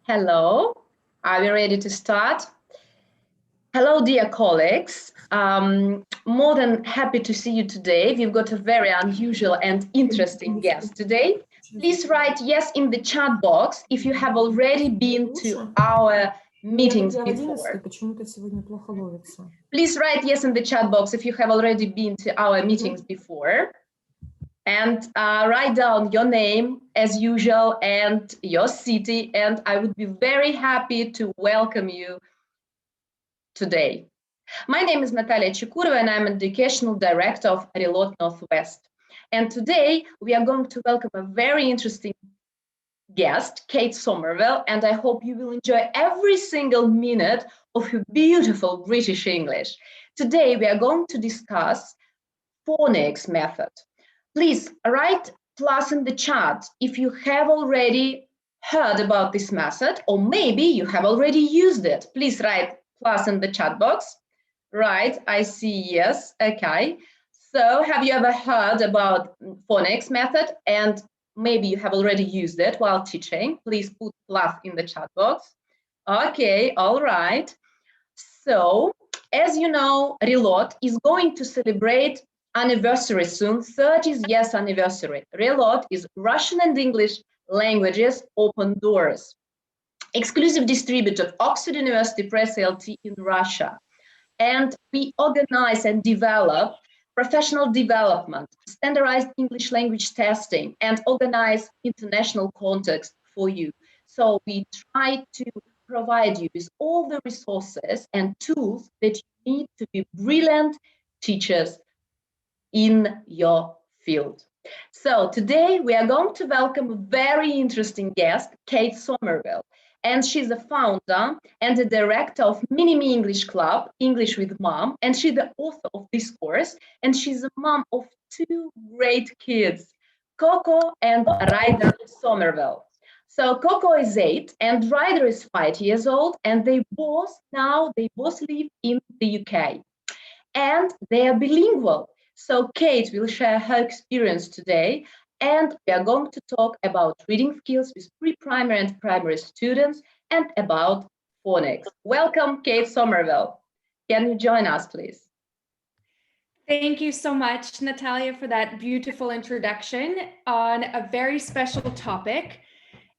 Hello, are we ready to start? Hello, dear colleagues. More than happy to see you today. We've got a very unusual and interesting guest today. Please write yes in the chat box if you have already been to our meetings before. Please write yes in the chat box if you have already been to our meetings before. And write down your name as usual and your city, and I would be very happy to welcome you today. My name is Natalия Чекурова and I'm Educational Director of RELOD Northwest. And today we are going to welcome a very interesting guest, Kate Somerville, and I hope you will enjoy every single minute of her beautiful British English. Today we are going to discuss Fornix Method. Please write plus in the chat if you have already heard about this method, or maybe you have already used it. Please write plus in the chat box. Right, I see yes, okay. So have you ever heard about Fornix method and maybe you have already used it while teaching? Please put plus in the chat box. Okay, all right. So as you know, RELOD is going to celebrate anniversary soon, 30th years anniversary. RELOD is Russian and English languages open doors. Exclusive distributor of Oxford University Press LT in Russia. And we organize and develop professional development, standardized English language testing, and organize international context for you. So we try to provide you with all the resources and tools that you need to be brilliant teachers in your field. So today we are going to welcome a very interesting guest, Kate Somerville. And she's the founder and the director of MiniMe English Club, English with Mom. And she's the author of this course. And she's a mom of two great kids, Coco and Ryder Somerville. So Coco is 8 and Ryder is 5 years old. And they both live in the UK. And they are bilingual. So Kate will share her experience today, and we are going to talk about reading skills with pre-primary and primary students and about phonics. Welcome, Kate Somerville. Can you join us, please? Thank you so much, Natalia, for that beautiful introduction on a very special topic.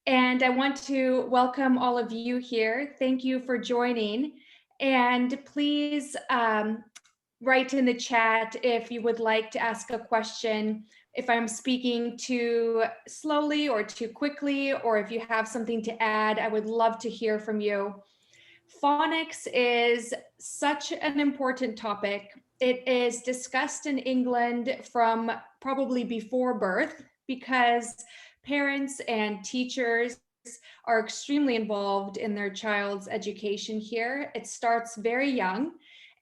And I want to welcome all of you here. Thank you for joining. And please, write in the chat if you would like to ask a question, if I'm speaking too slowly or too quickly, or if you have something to add, I would love to hear from you. Phonics is such an important topic. It is discussed in England from probably before birth because parents and teachers are extremely involved in their child's education here. It starts very young.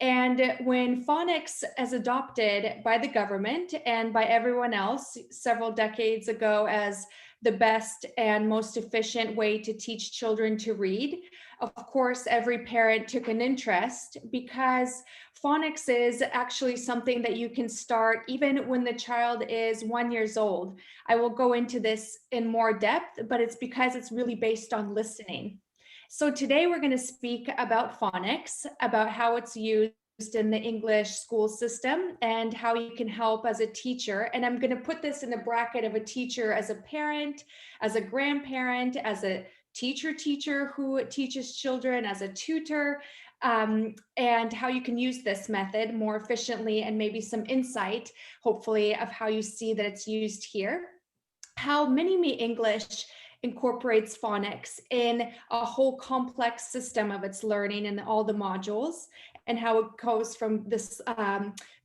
And when phonics is adopted by the government and by everyone else several decades ago as the best and most efficient way to teach children to read, of course, every parent took an interest because phonics is actually something that you can start even when the child is 1 year old. I will go into this in more depth, but it's because it's really based on listening. So today we're going to speak about phonics, about how it's used in the English school system and how you can help as a teacher. And I'm going to put this in the bracket of a teacher as a parent, as a grandparent, as a teacher who teaches children, as a tutor, and how you can use this method more efficiently and maybe some insight, hopefully, of how you see that it's used here. How MiniMe English incorporates phonics in a whole complex system of its learning in all the modules, and how it goes from this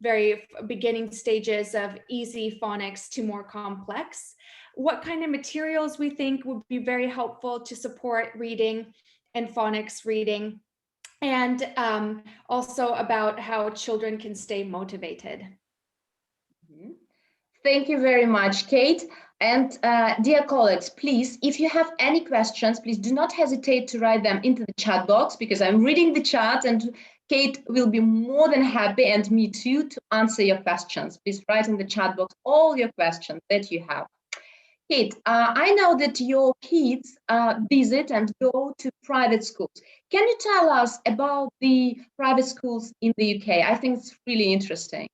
very beginning stages of easy phonics to more complex. What kind of materials we think would be very helpful to support reading and phonics reading, and also about how children can stay motivated. Thank you very much, Kate. And dear colleagues, please, if you have any questions, please do not hesitate to write them into the chat box, because I'm reading the chat and Kate will be more than happy, and me too, to answer your questions. Please write in the chat box all your questions that you have. Kate, I know that your kids visit and go to private schools. Can you tell us about the private schools in the UK? I think it's really interesting.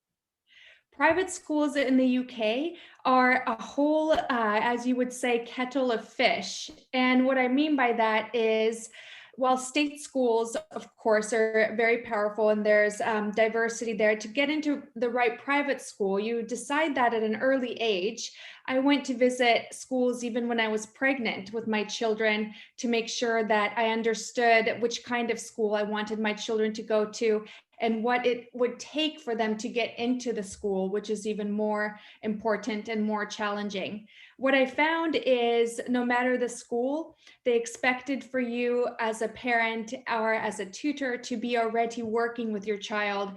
Private schools in the UK are a whole, as you would say, kettle of fish. And what I mean by that is, while state schools, of course, are very powerful and there's diversity there, to get into the right private school, you decide that at an early age. I went to visit schools even when I was pregnant with my children to make sure that I understood which kind of school I wanted my children to go to and what it would take for them to get into the school, which is even more important and more challenging. What I found is no matter the school, they expected for you as a parent or as a tutor to be already working with your child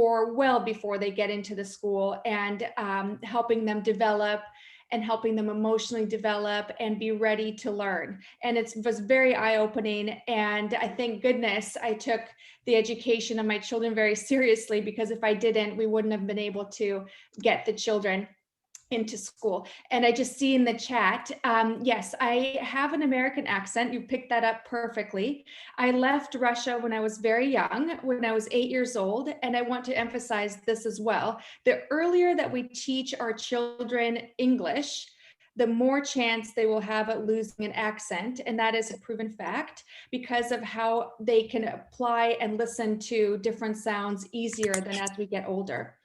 well before they get into the school and helping them develop and helping them emotionally develop and be ready to learn. And it was very eye-opening. And I thank goodness I took the education of my children very seriously, because if I didn't, we wouldn't have been able to get the children into school. And I just see in the chat, yes, I have an American accent. You picked that up perfectly. I left Russia when I was very young, when I was 8 years old. And I want to emphasize this as well. The earlier that we teach our children English, the more chance they will have at losing an accent. And that is a proven fact because of how they can apply and listen to different sounds easier than as we get older.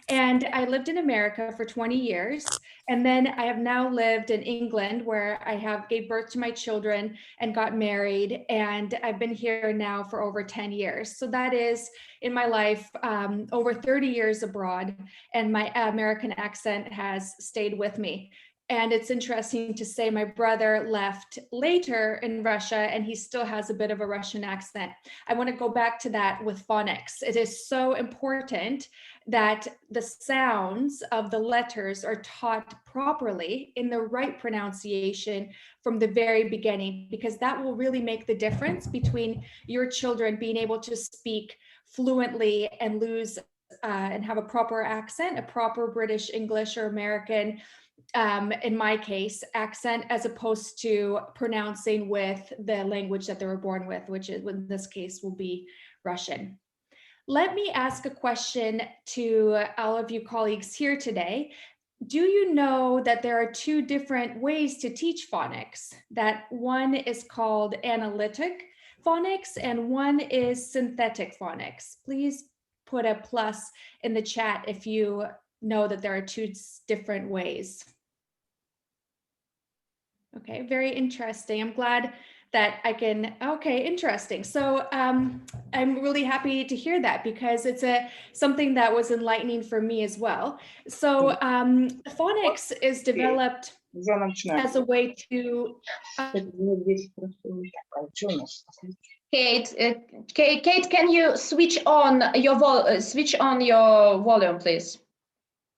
And I lived in America for 20 years. And then I have now lived in England, where I gave birth to my children and got married. And I've been here now for over 10 years. So that is in my life, over 30 years abroad. And my American accent has stayed with me. And it's interesting to say my brother left later in Russia and he still has a bit of a Russian accent. I want to go back to that with phonics. It is so important that the sounds of the letters are taught properly in the right pronunciation from the very beginning, because that will really make the difference between your children being able to speak fluently and and have a proper accent, a proper British English or American, in my case, accent, as opposed to pronouncing with the language that they were born with, which is, in this case, will be Russian. Let me ask a question to all of you colleagues here today. Do you know that there are two different ways to teach phonics? That one is called Analytic Phonics and one is Synthetic Phonics. Please put a plus in the chat if you know that there are two different ways. Okay, very interesting. I'm glad that I can, okay, interesting. So I'm really happy to hear that, because it's something that was enlightening for me as well. So phonics is developed as a way to... Kate, can you switch on your volume, please?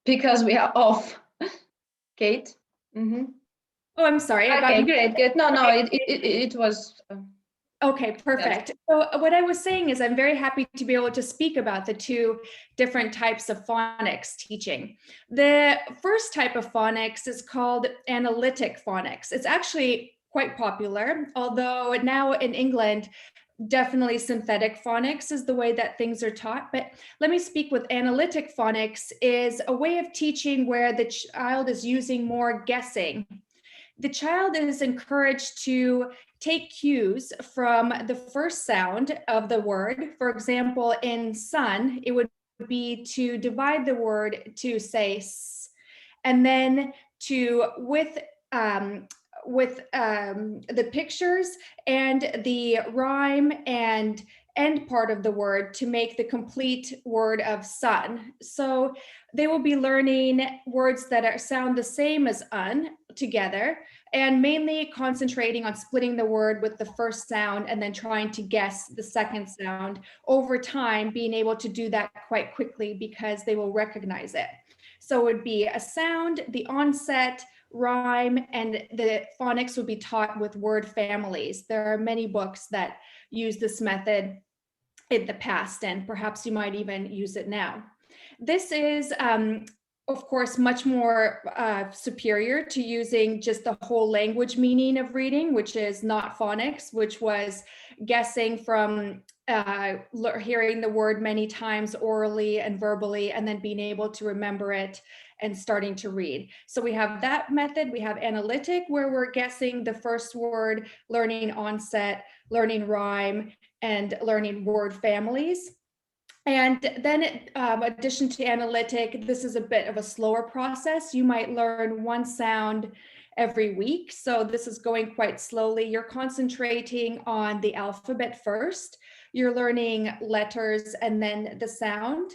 Because we are off. Kate? Mm-hmm. Oh, I'm sorry. Okay, great. No, it was... Okay, perfect. So what I was saying is I'm very happy to be able to speak about the two different types of phonics teaching. The first type of phonics is called Analytic Phonics. It's actually quite popular, although now in England, definitely Synthetic Phonics is the way that things are taught. But let me speak with Analytic Phonics is a way of teaching where the child is using more guessing. The child is encouraged to take cues from the first sound of the word. For example, in sun, it would be to divide the word to say s, and then with the pictures and the rhyme and end part of the word to make the complete word of sun. So they will be learning words that sound the same as un together, and mainly concentrating on splitting the word with the first sound and then trying to guess the second sound over time, being able to do that quite quickly because they will recognize it. So it would be a sound, the onset, rhyme, and the phonics would be taught with word families. There are many books that use this method in the past, and perhaps you might even use it now. This is of course, much more superior to using just the whole language meaning of reading, which is not phonics, which was guessing from hearing the word many times orally and verbally, and then being able to remember it and starting to read. So we have that method. We have analytic, where we're guessing the first word, learning onset, learning rhyme, and learning word families. And then addition to analytic, this is a bit of a slower process. You might learn one sound every week. So this is going quite slowly. You're concentrating on the alphabet first. You're learning letters and then the sound.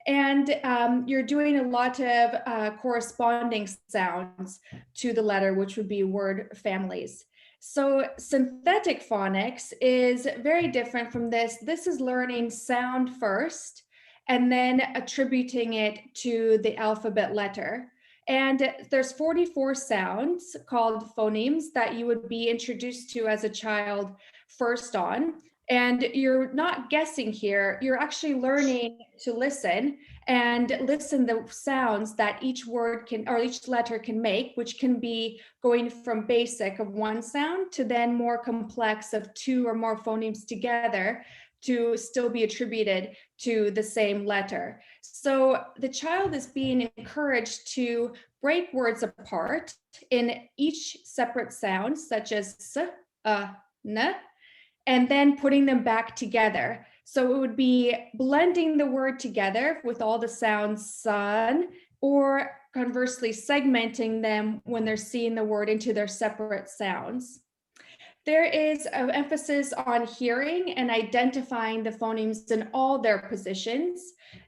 And you're doing a lot of corresponding sounds to the letter, which would be word families. So synthetic phonics is very different from this. This is learning sound first and then attributing it to the alphabet letter. And there's 44 sounds called phonemes that you would be introduced to as a child first on. And you're not guessing here, you're actually learning to listen and listen the sounds that each word can, or each letter can make, which can be going from basic of one sound to then more complex of two or more phonemes together to still be attributed to the same letter. So the child is being encouraged to break words apart in each separate sound, such as s, n, and then putting them back together. So it would be blending the word together with all the sounds sun, or conversely segmenting them when they're seeing the word into their separate sounds. There is an emphasis on hearing and identifying the phonemes in all their positions,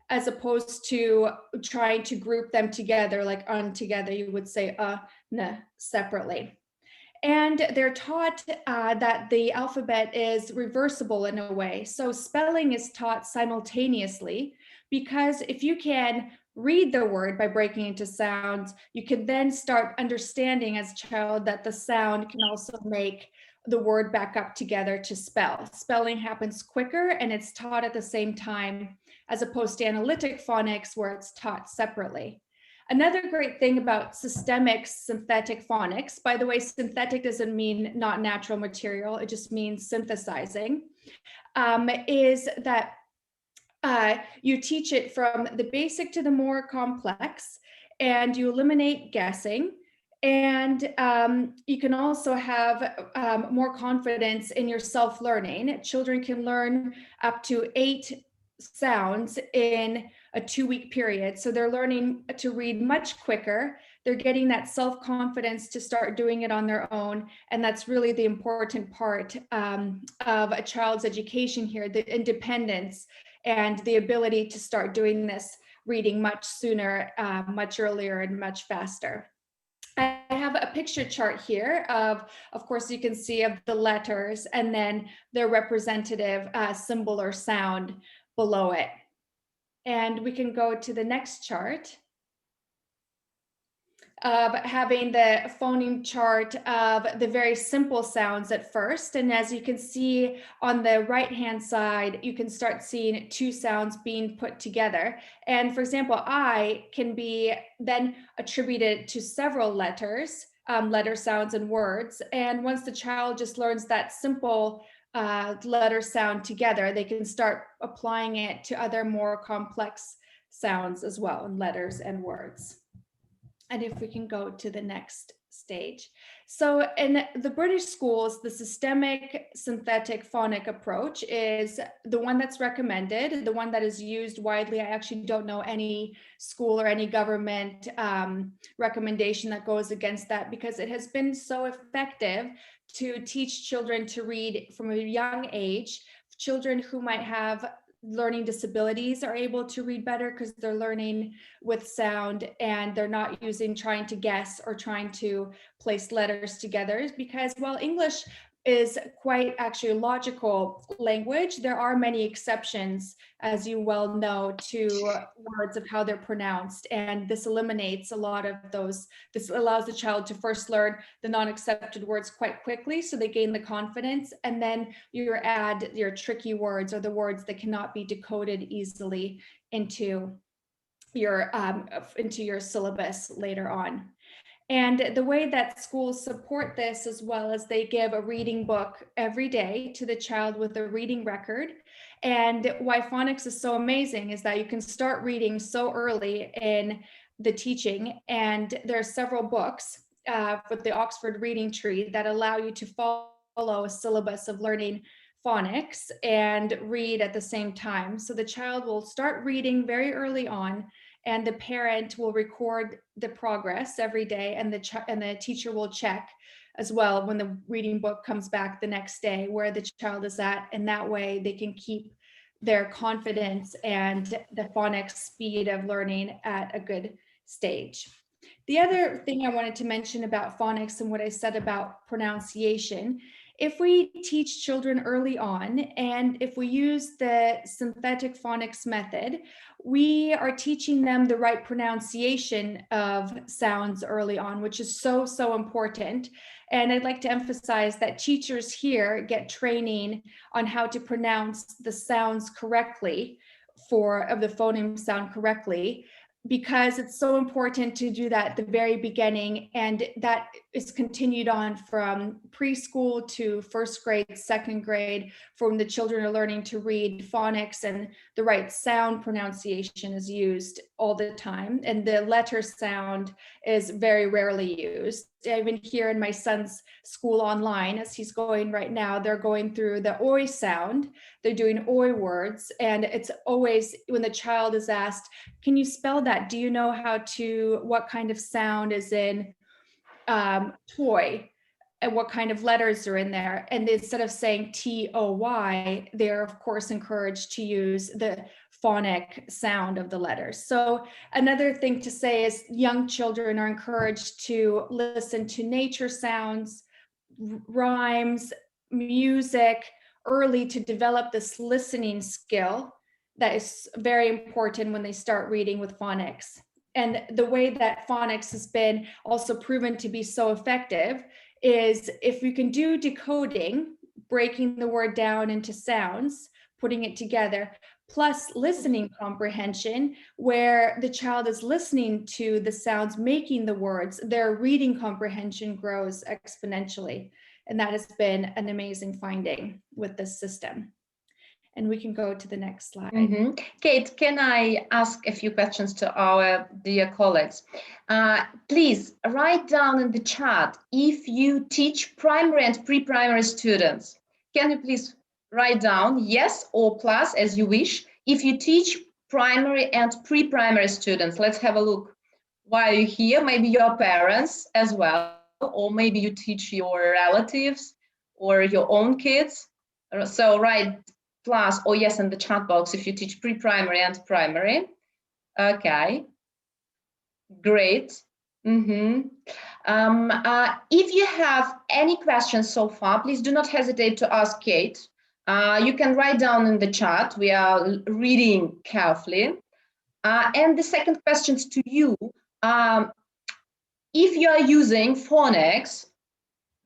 as opposed to trying to group them together, like together, you would say n separately. And they're taught that the alphabet is reversible in a way. So spelling is taught simultaneously, because if you can read the word by breaking into sounds, you can then start understanding as a child that the sound can also make the word back up together to spell. Spelling happens quicker and it's taught at the same time, as opposed to analytic phonics where it's taught separately. Another great thing about systemic synthetic phonics, by the way, synthetic doesn't mean not natural material, it just means synthesizing, is that you teach it from the basic to the more complex, and you eliminate guessing. And you can also have more confidence in your self-learning. Children can learn up to 8 sounds in a 2-week period. So they're learning to read much quicker. They're getting that self-confidence to start doing it on their own. And that's really the important part of a child's education here, the independence and the ability to start doing this reading much sooner, much earlier, and much faster. I have a picture chart here of course, you can see of the letters and then their representative symbol or sound below it. And we can go to the next chart of having the phoneme chart of the very simple sounds at first. And as you can see on the right-hand side, you can start seeing 2 sounds being put together. And for example, I can be then attributed to several letters, letter sounds and words. And once the child just learns that simple letter sound together, they can start applying it to other more complex sounds as well, in letters and words. And if we can go to the next stage. So in the British schools, the systemic synthetic phonic approach is the one that's recommended, the one that is used widely. I actually don't know any school or any government recommendation that goes against that, because it has been so effective to teach children to read from a young age. Children who might have learning disabilities are able to read better because they're learning with sound and they're not trying to guess or trying to place letters together. Because while English is quite actually a logical language, there are many exceptions, as you well know, to words of how they're pronounced. And this eliminates a lot of those. This allows the child to first learn the non-accepted words quite quickly, so they gain the confidence. And then you add your tricky words, or the words that cannot be decoded easily, into into your syllabus later on. And the way that schools support this as well is they give a reading book every day to the child with a reading record. And why phonics is so amazing is that you can start reading so early in the teaching. And there are several books with the Oxford Reading Tree that allow you to follow a syllabus of learning phonics and read at the same time. So the child will start reading very early on, and the parent will record the progress every day, and the teacher will check as well when the reading book comes back the next day where the child is at, and that way they can keep their confidence and the phonics speed of learning at a good stage. The other thing I wanted to mention about phonics and what I said about pronunciation, if we teach children early on, and if we use the synthetic phonics method, we are teaching them the right pronunciation of sounds early on, which is so, so important. And I'd like to emphasize that teachers here get training on how to pronounce the sounds correctly of the phoneme sound correctly, because it's so important to do that at the very beginning, and that is continued on from preschool to first grade, second grade, from the children are learning to read phonics, and the right sound pronunciation is used all the time, and the letter sound is very rarely used. Even here in my son's school online, as he's going right now, they're going through the oi sound, they're doing oi words, and it's always when the child is asked, can you spell that? Do you know what kind of sound is in toy and what kind of letters are in there? And instead of saying T-O-Y, they're of course encouraged to use the phonic sound of the letters. So another thing to say is young children are encouraged to listen to nature sounds, rhymes, music early to develop this listening skill that is very important when they start reading with phonics. And the way that phonics has been also proven to be so effective is if we can do decoding, breaking the word down into sounds, putting it together, plus listening comprehension, where the child is listening to the sounds, making the words, their reading comprehension grows exponentially. And that has been an amazing finding with this system. And we can go to the next slide. Mm-hmm. Kate, can I ask a few questions to our dear colleagues? Please write down in the chat if you teach primary and pre-primary students. Can you please write down yes or plus as you wish if you teach primary and pre-primary students? Let's have a look. Why are you here? Maybe your parents as well, or maybe you teach your relatives or your own kids. So write plus or yes in the chat box if you teach pre-primary and primary. Okay, great. Mm-hmm. If you have any questions so far, please do not hesitate to ask Kate. You can write down in the chat. We are reading carefully. And the second question to you, if you are using phonics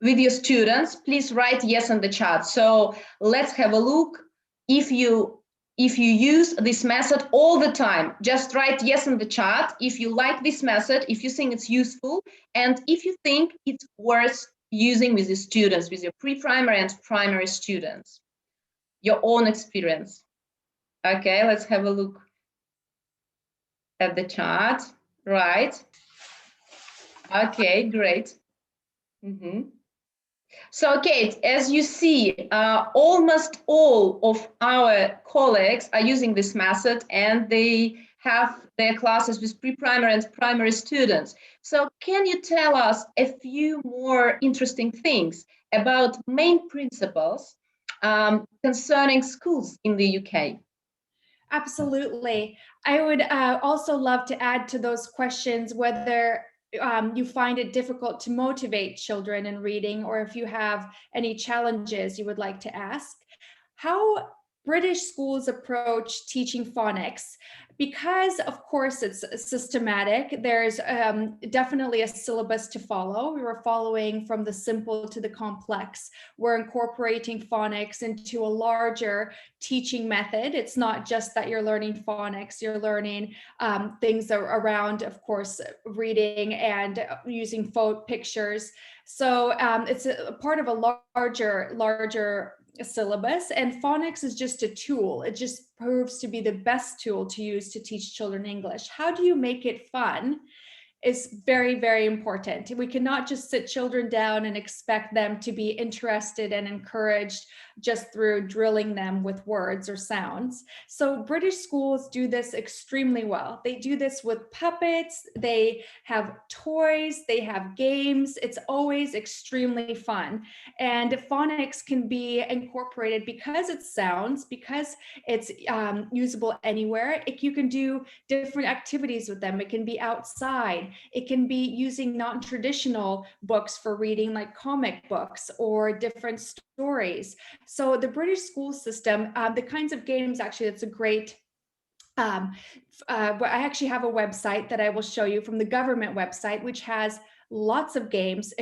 with your students, please write yes in the chat. So let's have a look. If you use this method all the time, just write yes in the chat if you like this method, if you think it's useful, and if you think it's worth using with your students, with your pre-primary and primary students, your own experience. Okay, let's have a look at the chat. Right. Okay, great. Mm-hmm. So, Kate, as you see, almost all of our colleagues are using this method, and they have their classes with pre-primary and primary students. So can you tell us a few more interesting things about main principles concerning schools in the UK? Absolutely. I would also love to add to those questions whether you find it difficult to motivate children in reading, or if you have any challenges you would like to ask. How British schools approach teaching phonics, because of course it's systematic, there's definitely a syllabus to follow. We're following from the simple to the complex. We're incorporating phonics into a larger teaching method. It's not just that you're learning phonics, you're learning things around, of course, reading and using pictures. So it's a part of a larger syllabus, and phonics is just a tool. It just proves to be the best tool to use to teach children English. How do you make it fun is very, very important. We cannot just sit children down and expect them to be interested and encouraged just through drilling them with words or sounds. So British schools do this extremely well. They do this with puppets, they have toys, they have games. It's always extremely fun. And phonics can be incorporated because it's sounds, because it's usable anywhere. You can do different activities with them. It can be outside. It can be using non-traditional books for reading, like comic books or different stories. So the British school system, the kinds of games, actually, that's a great, I actually have a website that I will show you from the government website, which has lots of games,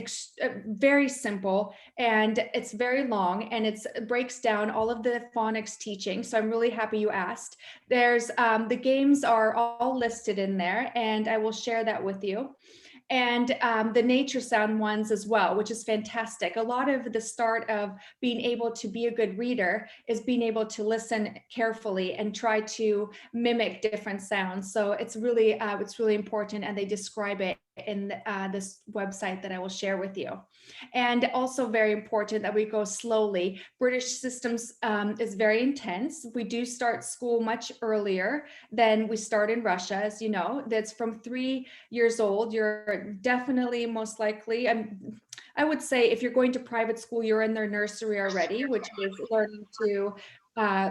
very simple, and it's very long, and it breaks down all of the phonics teaching. So I'm really happy you asked. There's the games are all listed in there, and I will share that with you. And the nature sound ones as well, which is fantastic. A lot of the start of being able to be a good reader is being able to listen carefully and try to mimic different sounds. So it's really important, and they describe it in this website that I will share with you. And also very important that we go slowly. British systems is very intense. We do start school much earlier than we start in Russia, as you know. That's from 3 years old. You're definitely most likely, I would say if you're going to private school, you're in their nursery already, which is learning to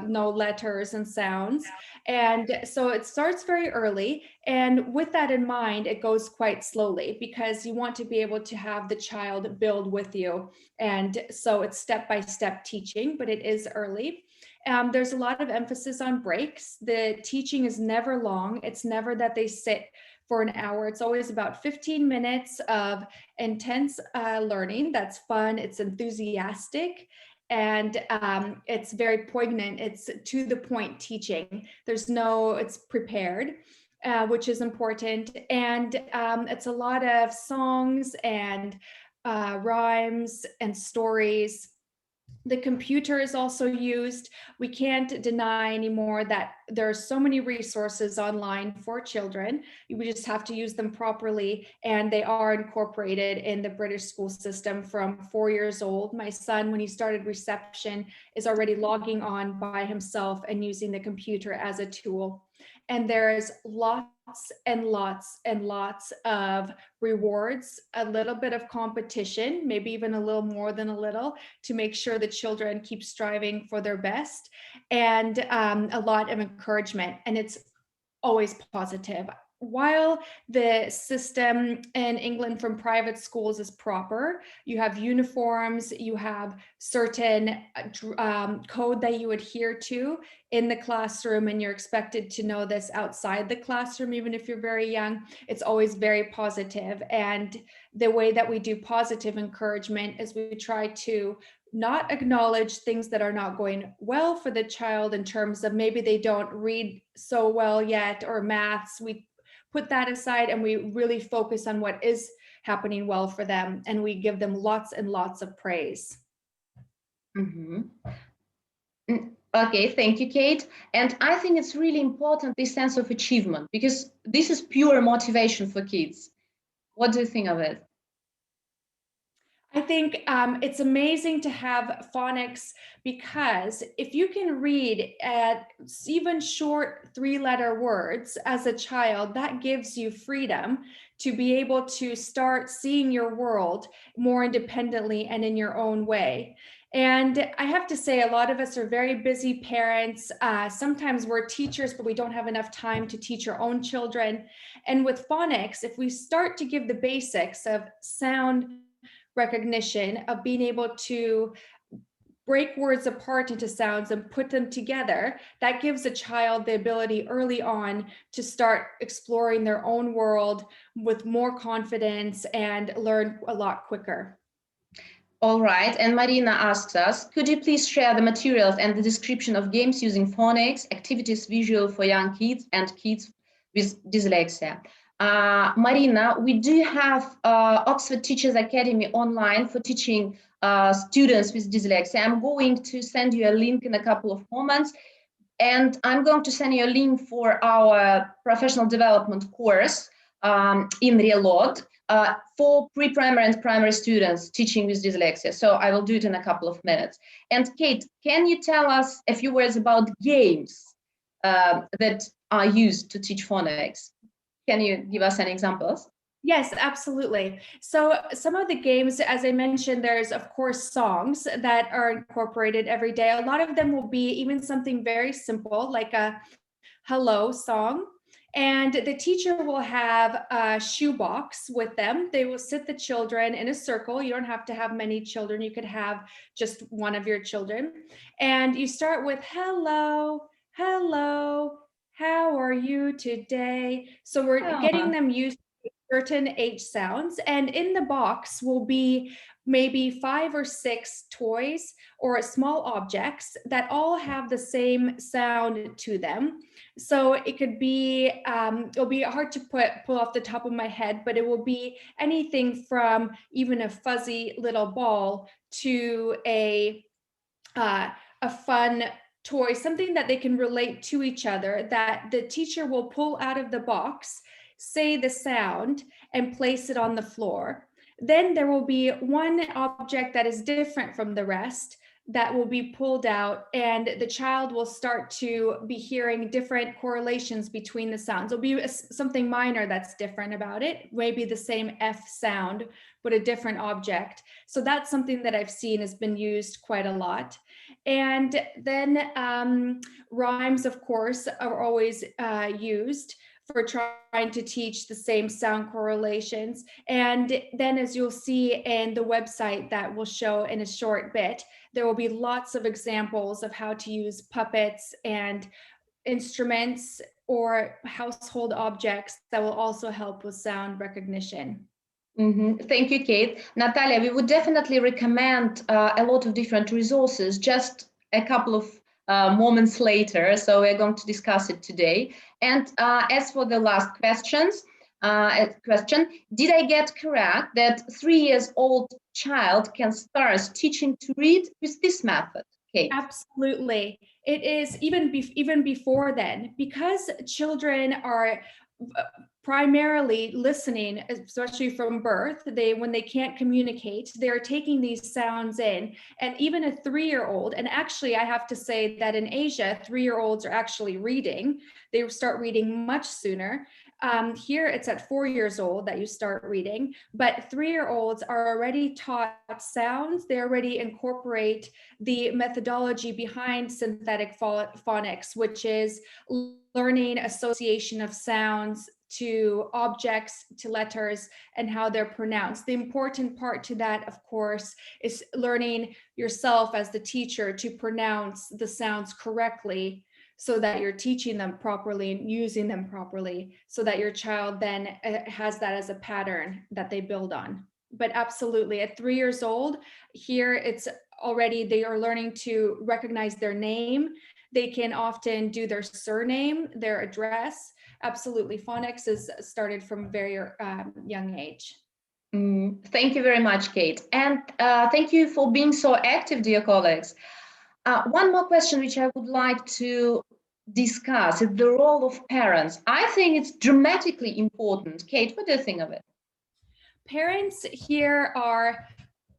know letters and sounds. And so it starts very early. And with that in mind, it goes quite slowly, because you want to be able to have the child build with you. And so it's step-by-step teaching, but it is early. There's a lot of emphasis on breaks. The teaching is never long. It's never that they sit for an hour. It's always about 15 minutes of intense learning. That's fun. It's enthusiastic. And it's very poignant. It's to the point teaching. It's prepared, which is important. And it's a lot of songs and rhymes and stories. The computer is also used. We can't deny anymore that there are so many resources online for children. We just have to use them properly, and they are incorporated in the British school system from 4 years old. My son, when he started reception, is already logging on by himself and using the computer as a tool. And there's lots and lots and lots of rewards, a little bit of competition, maybe even a little more than a little, to make sure the children keep striving for their best, and a lot of encouragement. And it's always positive. While the system in England from private schools is proper, you have uniforms, you have certain code that you adhere to in the classroom, and you're expected to know this outside the classroom, even if you're very young. It's always very positive. And the way that we do positive encouragement is we try to not acknowledge things that are not going well for the child, in terms of maybe they don't read so well yet, or maths. We put that aside, and we really focus on what is happening well for them, and we give them lots and lots of praise. Mm-hmm. Okay, thank you, Kate. And I think it's really important, this sense of achievement, because this is pure motivation for kids. What do you think of it? I think it's amazing to have phonics, because if you can read even short 3-letter words as a child, that gives you freedom to be able to start seeing your world more independently and in your own way. And I have to say, a lot of us are very busy parents. Sometimes we're teachers, but we don't have enough time to teach our own children. And with phonics, if we start to give the basics of sound recognition, of being able to break words apart into sounds and put them together, that gives a child the ability early on to start exploring their own world with more confidence and learn a lot quicker. All right, and Marina asks us, could you please share the materials and the description of games using phonics, activities visual for young kids and kids with dyslexia? Marina, we do have Oxford Teachers Academy online for teaching students with dyslexia. I'm going to send you a link in a couple of moments, and I'm going to send you a link for our professional development course in RELOD for pre-primary and primary students teaching with dyslexia. So I will do it in a couple of minutes. And Kate, can you tell us a few words about games that are used to teach phonics? Can you give us any examples? Yes, absolutely. So some of the games, as I mentioned, there's of course songs that are incorporated every day. A lot of them will be even something very simple like a hello song. And the teacher will have a shoebox with them. They will sit the children in a circle. You don't have to have many children. You could have just one of your children. And you start with hello, hello, how are you today? So we're getting them used to certain H sounds. And in the box will be maybe 5 or 6 toys or small objects that all have the same sound to them. So it could be, it'll be hard to pull off the top of my head, but it will be anything from even a fuzzy little ball to a fun toy, something that they can relate to each other, that the teacher will pull out of the box, say the sound, and place it on the floor. Then there will be one object that is different from the rest that will be pulled out, and the child will start to be hearing different correlations between the sounds. There'll be something minor that's different about it, maybe the same F sound, but a different object. So that's something that I've seen has been used quite a lot. And then rhymes, of course, are always used for trying to teach the same sound correlations. And then as you'll see in the website that we'll show in a short bit, there will be lots of examples of how to use puppets and instruments or household objects that will also help with sound recognition. Thank you, Kate. Natalia, we would definitely recommend a lot of different resources just a couple of moments later. So we're going to discuss it today. And as for the last question, did I get correct that 3 years old child can start teaching to read with this method? Kate? Absolutely. It is even before then, because children are primarily listening, especially from birth. When they can't communicate, they're taking these sounds in. And even a 3-year-old, and actually I have to say that in Asia, 3-year-olds are actually reading. They start reading much sooner. Here it's at 4 years old that you start reading, but 3-year-olds are already taught sounds. They already incorporate the methodology behind synthetic phonics, which is learning association of sounds to objects, to letters, and how they're pronounced. The important part to that, of course, is learning yourself as the teacher to pronounce the sounds correctly, so that you're teaching them properly and using them properly, so that your child then has that as a pattern that they build on. But absolutely, at 3 years old, here it's already, they are learning to recognize their name. They can often do their surname, their address. Absolutely, phonics is started from a very young age. Thank you very much, Kate. And thank you for being so active, dear colleagues. One more question which I would like to discuss is the role of parents. I think it's dramatically important. Kate, what do you think of it? Parents here are,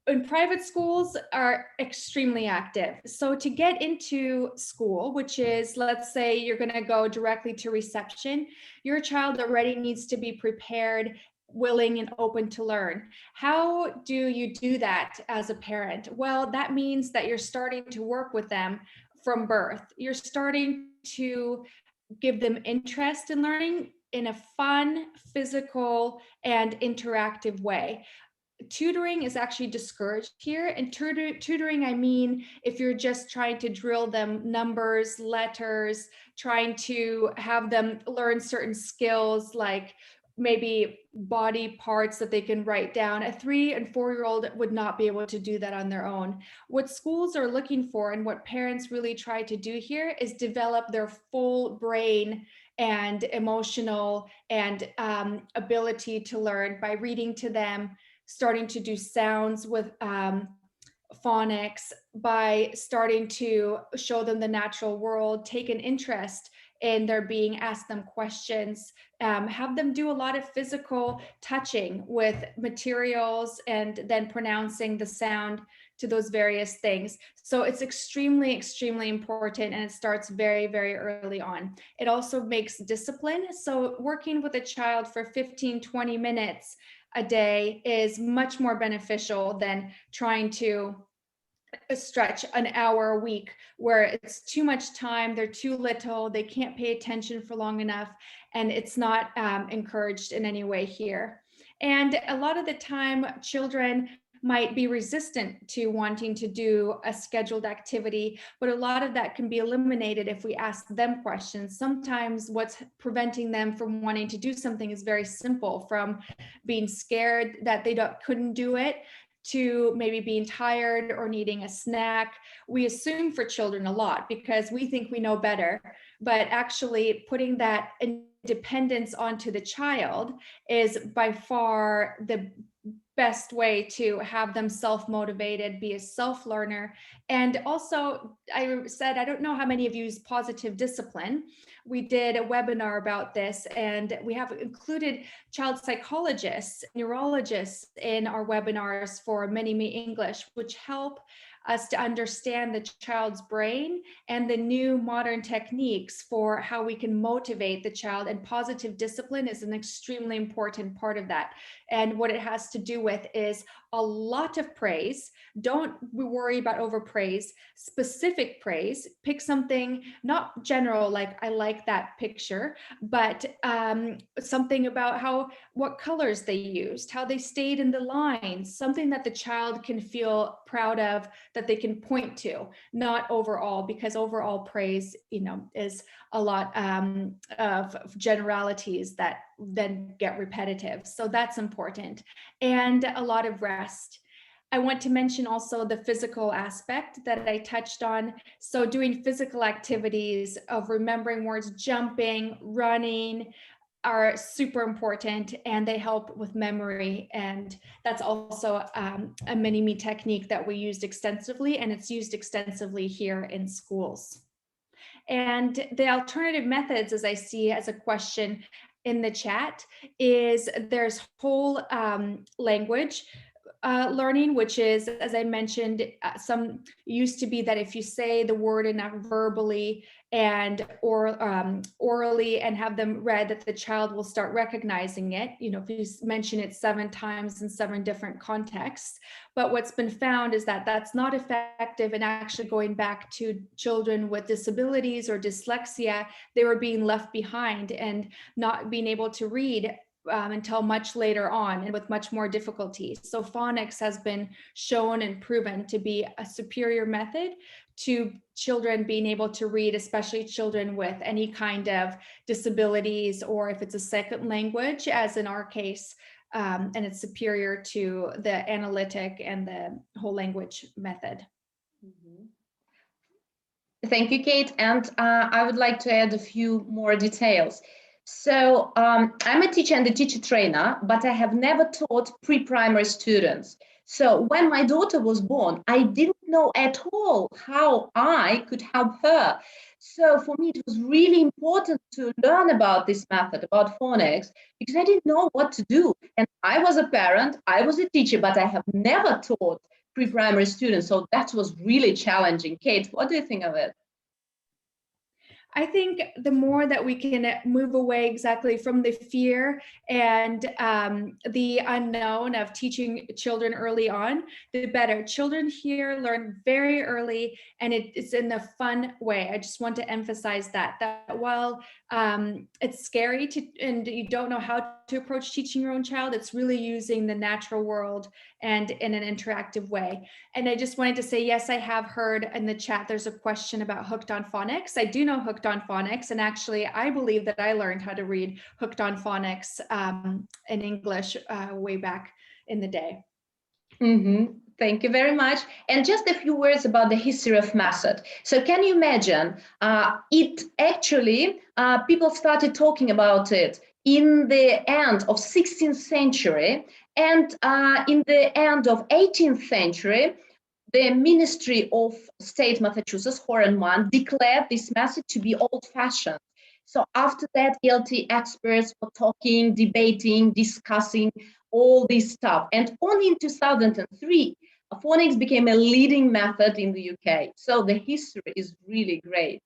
in private schools, are extremely active. So to get into school, which is, let's say you're going to go directly to reception, your child already needs to be prepared, willing and open to learn. How do you do that as a parent? Well, that means that you're starting to work with them from birth. You're starting to give them interest in learning in a fun, physical, and interactive way. tutoring is actually discouraged here. And tutoring, I mean, if you're just trying to drill them numbers, letters, trying to have them learn certain skills like maybe body parts that they can write down. A 3 and 4-year-old would not be able to do that on their own. What schools are looking for and what parents really try to do here is develop their full brain and emotional and ability to learn by reading to them, starting to do sounds with phonics, by starting to show them the natural world, take an interest in their being, ask them questions, have them do a lot of physical touching with materials and then pronouncing the sound to those various things. So it's extremely, extremely important, and it starts very, very early on. It also makes discipline. So working with a child for 15, 20 minutes a day is much more beneficial than trying to stretch an hour a week where it's too much time, they're too little, they can't pay attention for long enough, and it's not encouraged in any way here. And a lot of the time, children might be resistant to wanting to do a scheduled activity, but a lot of that can be eliminated if we ask them questions. Sometimes what's preventing them from wanting to do something is very simple, from being scared that they couldn't do it, to maybe being tired or needing a snack. We assume for children a lot because we think we know better, but actually putting that independence onto the child is by far the best way to have them self-motivated, be a self-learner. And also, I said, I don't know how many of you use positive discipline. We did a webinar about this, and we have included child psychologists, neurologists in our webinars for MiniMe English, which help us to understand the child's brain and the new modern techniques for how we can motivate the child. And positive discipline is an extremely important part of that. And what it has to do with is a lot of praise. Don't worry about overpraise, specific praise. Pick something, not general, like I like that picture, but something about what colors they used, how they stayed in the lines, something that the child can feel proud of, that they can point to, not overall, because overall praise, is a lot of generalities that then get repetitive. So that's important. And a lot of rest. I want to mention also the physical aspect that I touched on. So doing physical activities of remembering words, jumping, running, are super important, and they help with memory. And that's also a MiniMe technique that we used extensively, and it's used extensively here in schools. And the alternative methods, as I see as a question in the chat, is there's whole language learning, which is, as I mentioned, some used to be that if you say the word enough verbally or orally and have them read, that the child will start recognizing it, if you mention it 7 times in 7 different contexts. But what's been found is that that's not effective in actually going back to children with disabilities or dyslexia. They were being left behind and not being able to read until much later on and with much more difficulty. So phonics has been shown and proven to be a superior method to children being able to read, especially children with any kind of disabilities, or if it's a second language, as in our case, and it's superior to the analytic and the whole language method. Mm-hmm. Thank you, Kate. And I would like to add a few more details. So I'm a teacher and a teacher trainer, but I have never taught pre-primary students. So when my daughter was born, I didn't know at all how I could help her. So for me, it was really important to learn about this method, about phonics, because I didn't know what to do. And I was a parent, I was a teacher, but I have never taught pre-primary students. So that was really challenging. Kate, what do you think of it? I think the more that we can move away exactly from the fear and the unknown of teaching children early on, the better. Children here learn very early, and it's in a fun way. I just want to emphasize that while it's scary and you don't know how to approach teaching your own child. It's really using the natural world and in an interactive way. And I just wanted to say, yes, I have heard in the chat, there's a question about Hooked on Phonics. I do know Hooked on Phonics. And actually, I believe that I learned how to read Hooked on Phonics in English way back in the day. Thank you very much. And just a few words about the history of method. So can you imagine, it actually, people started talking about it in the end of 16th century, and in the end of 18th century, the Ministry of State Massachusetts, Horan declared this method to be old-fashioned. So after that, ELT experts were talking, debating, discussing all this stuff. And only in 2003, phonics became a leading method in the UK. So the history is really great.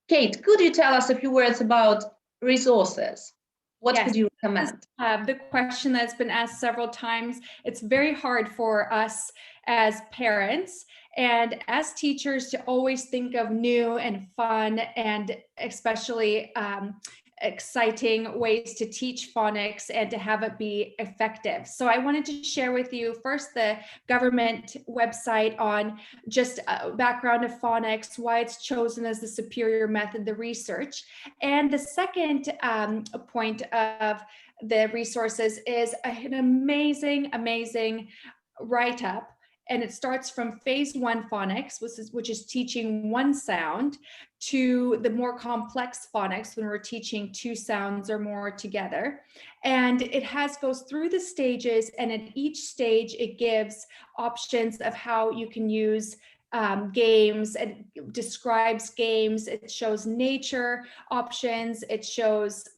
Kate, could you tell us a few words about resources? What could you recommend? The question that's been asked several times. It's very hard for us as parents and as teachers to always think of new and fun and especially exciting ways to teach phonics and to have it be effective. So I wanted to share with you first the government website on just a background of phonics, why it's chosen as the superior method, the research. And the second point of the resources is an amazing write-up. And it starts from phase 1 phonics, which is teaching one sound, to the more complex phonics when we're teaching 2 sounds or more together. And it goes through the stages, and at each stage it gives options of how you can use games. It describes games. It shows nature options. It shows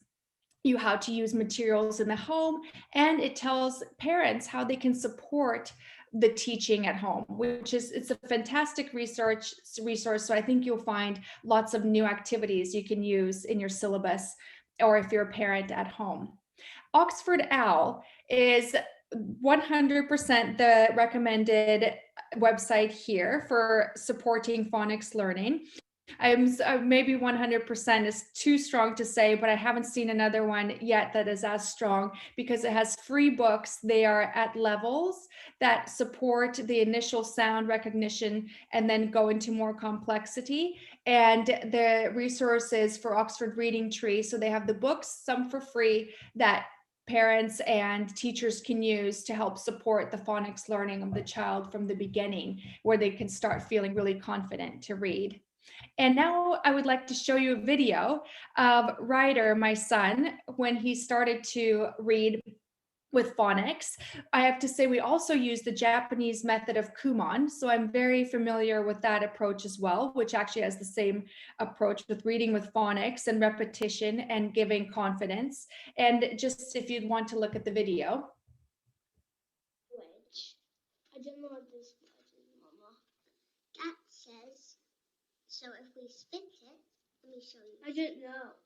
you how to use materials in the home, and it tells parents how they can support the teaching at home, it's a fantastic resource. So I think you'll find lots of new activities you can use in your syllabus, or if you're a parent at home. Oxford OWL is 100% the recommended website here for supporting phonics learning. Maybe 100% is too strong to say, but I haven't seen another one yet that is as strong, because it has free books. They are at levels that support the initial sound recognition and then go into more complexity. And the resources for Oxford Reading Tree. So they have the books, some for free, that parents and teachers can use to help support the phonics learning of the child from the beginning, where they can start feeling really confident to read. And now I would like to show you a video of Ryder, my son, when he started to read with phonics. I have to say we also use the Japanese method of Kumon, so I'm very familiar with that approach as well, which actually has the same approach with reading with phonics and repetition and giving confidence. And just if you'd want to look at the video. Which, I don't know what this is, Mama. That says, so if we spit it, let me show you. I don't know.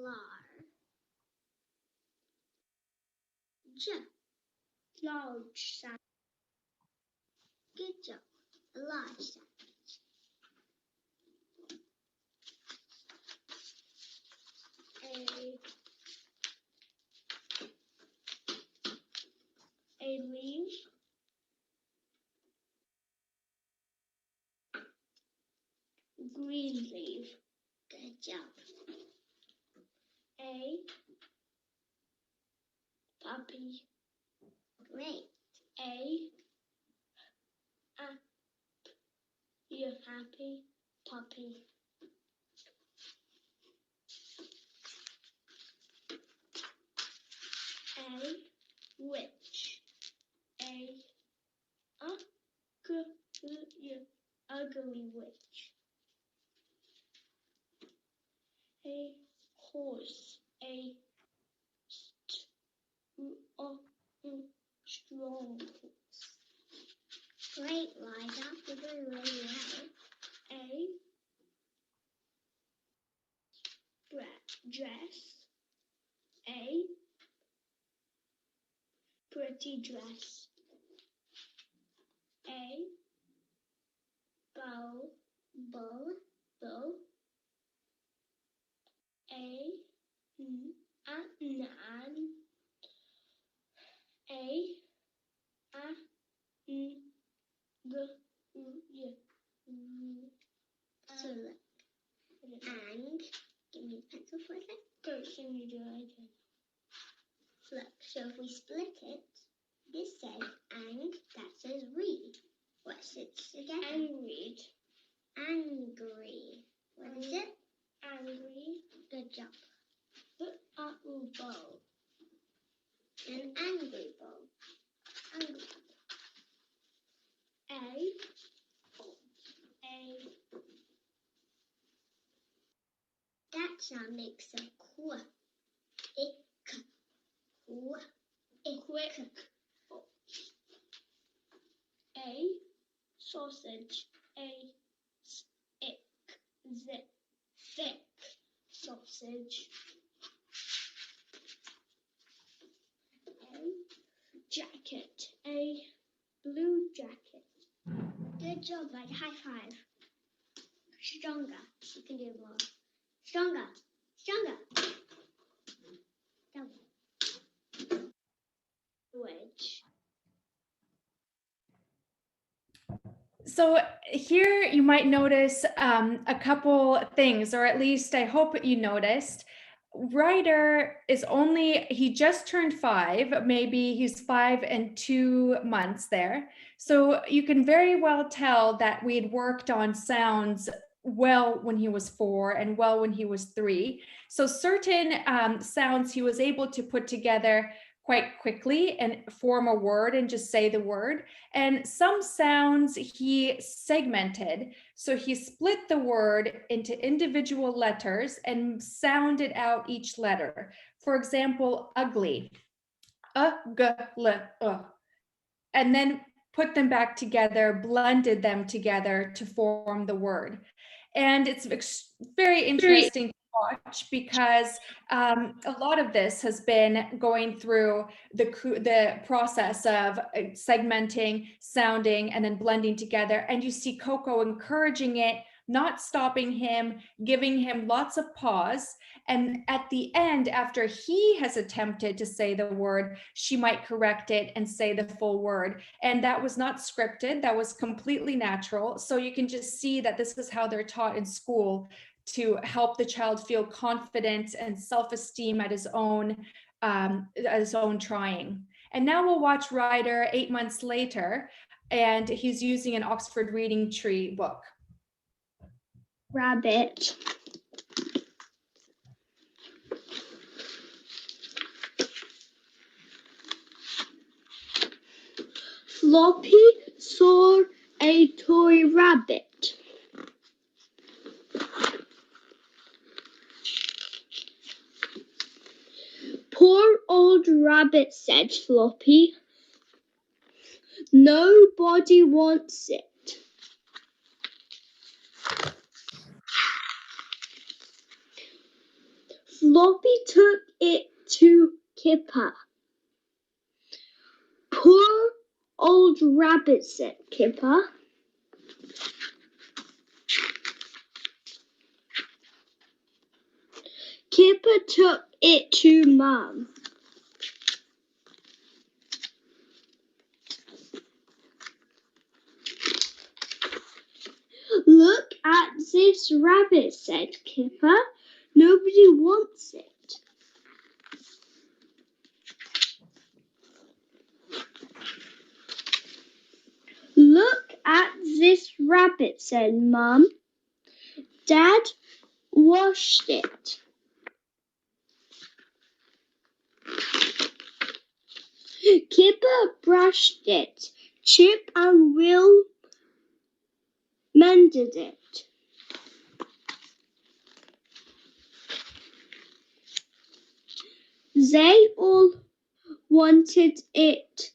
Lar. Large sandwich. Good job. A large sandwich. A leaf. Green leaf. Good job. A puppy. Great. You're happy, puppy. A witch. Ugly witch. A horse. A strong horse. Great, Liza. You're doing really well. A dress. A pretty dress. A bow. A Nan. A. N. G. So look. And give me a pencil for a sec. Don't show me do it. Look, so if we split it, this says and, that says read. What's it together? And read. Angry. What is it? Angry. Good job. Apple bowl. An angry bowl. Angry. A. That sound makes a qu. Ik. Qu. Ik. A. Sausage. Ik. Thick. Sausage. Jacket. A blue jacket. Good job, bud. High five. Stronger. You can do more. Stronger. Stronger. Double. Wedge. So here you might notice a couple things, or at least I hope you noticed. Ryder is he just turned 5, maybe he's 5 and 2 months there. So you can very well tell that we had worked on sounds well when he was 4 and well when he was 3. So certain sounds he was able to put together quite quickly and form a word and just say the word. And some sounds he segmented. So he split the word into individual letters and sounded out each letter. For example, ugly, and then put them back together, blended them together to form the word. And it's very interesting to watch because a lot of this has been going through the process of segmenting, sounding, and then blending together. And you see Coco encouraging it, not stopping him, giving him lots of pause. And at the end, after he has attempted to say the word, she might correct it and say the full word. And that was not scripted, that was completely natural. So you can just see that this is how they're taught in school to help the child feel confident and self-esteem at his own trying. And now we'll watch Ryder 8 months later, and he's using an Oxford Reading Tree book. Rabbit. Floppy saw a toy rabbit. Poor old rabbit, said Floppy. Nobody wants it. Floppy took it to Kipper. Poor old rabbit, said Kipper. Kipper took it to Mum. Look at this rabbit, said Kipper. Nobody wants it. Look at this rabbit, said Mum. Dad washed it. Kipper brushed it. Chip and Will mended it. They all wanted it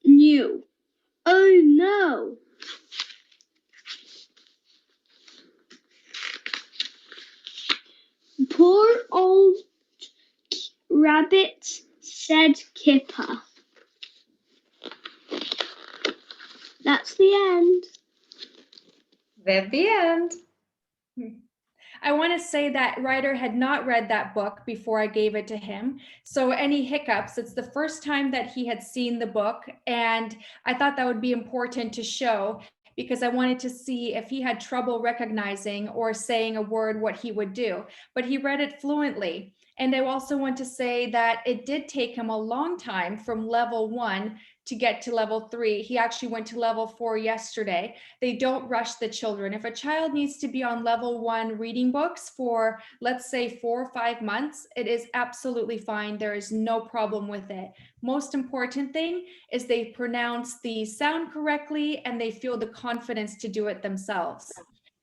new. Oh no! Poor old rabbit, said Kipper. That's the end. That's the end. I want to say that Ryder had not read that book before I gave it to him. So any hiccups, it's the first time that he had seen the book. And I thought that would be important to show, because I wanted to see if he had trouble recognizing or saying a word, what he would do. But he read it fluently. And I also want to say that it did take him a long time from level 1 to get to level 3. He actually went to level 4 yesterday. They don't rush the children. If a child needs to be on level 1 reading books for, let's say, 4 or 5 months, it is absolutely fine. There is no problem with it. Most important thing is they pronounce the sound correctly and they feel the confidence to do it themselves.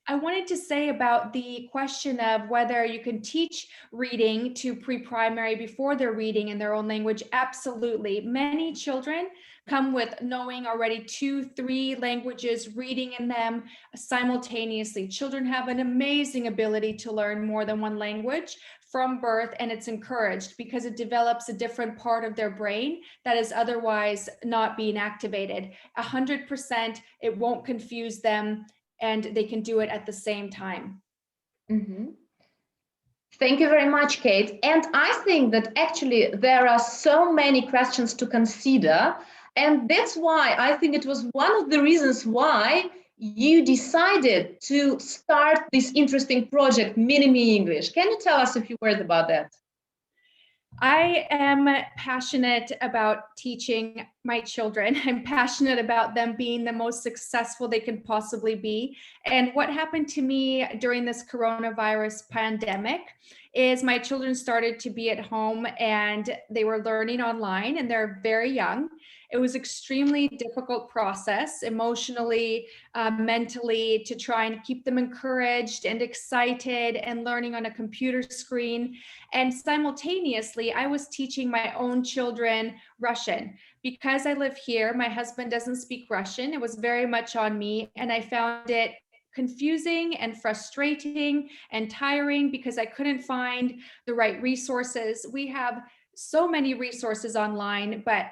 I wanted to say about the question of whether you can teach reading to pre-primary before they're reading in their own language. Absolutely. Many children come with knowing already 2-3 languages, reading in them simultaneously. Children have an amazing ability to learn more than one language from birth, and it's encouraged because it develops a different part of their brain that is otherwise not being activated. 100%, it won't confuse them, and they can do it at the same time. Mm-hmm. Thank you very much, Kate. And I think that actually there are so many questions to consider. And that's why I think it was one of the reasons why you decided to start this interesting project, MiniMe English. Can you tell us a few words about that? I am passionate about teaching my children. I'm passionate about them being the most successful they can possibly be. And what happened to me during this coronavirus pandemic is my children started to be at home and they were learning online, and they're very young. It was extremely difficult process emotionally, mentally, to try and keep them encouraged and excited and learning on a computer screen. And simultaneously, I was teaching my own children Russian. Because I live here, my husband doesn't speak Russian. It was very much on me, and I found it confusing and frustrating and tiring because I couldn't find the right resources. We have so many resources online, but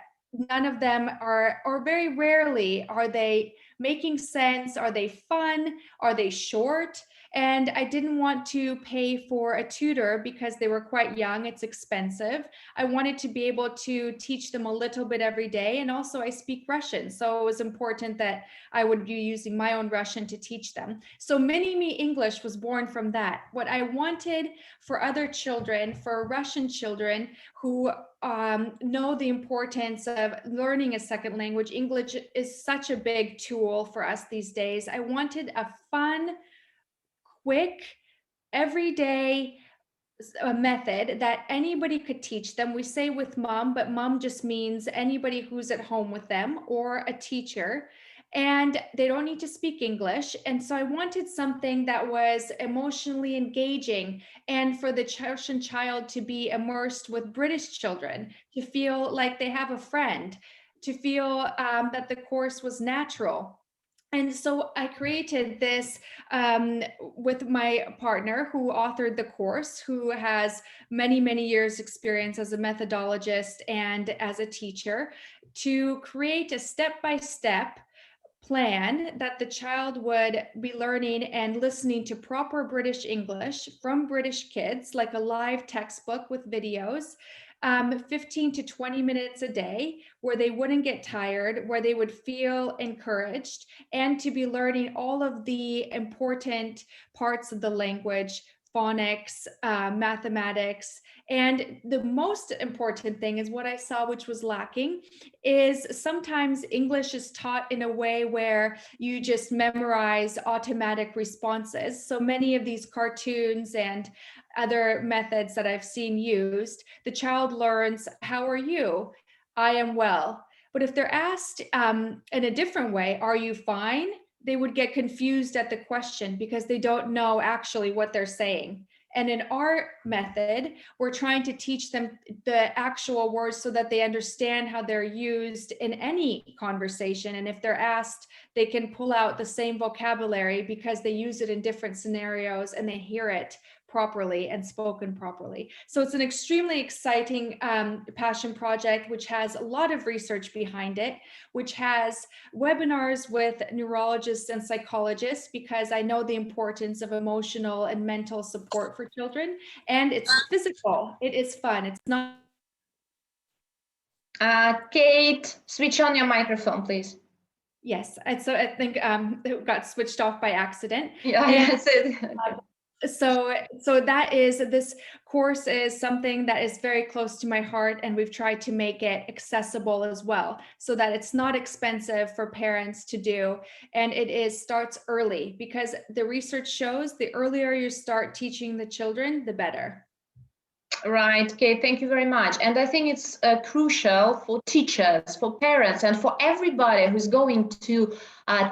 none of them are, or very rarely are they making sense. Are they fun? Are they short? And I didn't want to pay for a tutor because they were quite young. It's expensive. I wanted to be able to teach them a little bit every day. And also I speak Russian. So it was important that I would be using my own Russian to teach them. So MiniMe English was born from that. What I wanted for other children, for Russian children who know the importance of learning a second language. English is such a big tool for us these days. I wanted a fun, quick, everyday method that anybody could teach them. We say with mom, but mom just means anybody who's at home with them or a teacher. And they don't need to speak English. And so I wanted something that was emotionally engaging and for the Russian child to be immersed with British children, to feel like they have a friend, to feel that the course was natural. And so I created this with my partner who authored the course, who has many, many years experience as a methodologist and as a teacher, to create a step-by-step plan that the child would be learning and listening to proper British English from British kids, like a live textbook with videos, 15 to 20 minutes a day, where they wouldn't get tired, where they would feel encouraged, and to be learning all of the important parts of the language, phonics, mathematics. And the most important thing is what I saw, which was lacking, is sometimes English is taught in a way where you just memorize automatic responses. So many of these cartoons and other methods that I've seen used, the child learns, how are you? I am well. But if they're asked in a different way, are you fine? They would get confused at the question because they don't know actually what they're saying. And in our method, we're trying to teach them the actual words so that they understand how they're used in any conversation. And if they're asked, they can pull out the same vocabulary because they use it in different scenarios and they hear it properly and spoken properly. So it's an extremely exciting passion project, which has a lot of research behind it, which has webinars with neurologists and psychologists, because I know the importance of emotional and mental support for children. And it's physical. It is fun. It's not. Kate, switch on your microphone, please. Yes, and so I think it got switched off by accident. Yeah, So that is, this course is something that is very close to my heart, and we've tried to make it accessible as well, so that it's not expensive for parents to do, and it starts early, because the research shows the earlier you start teaching the children, the better. Right, Kate, thank you very much. And I think it's crucial for teachers, for parents, and for everybody who's going to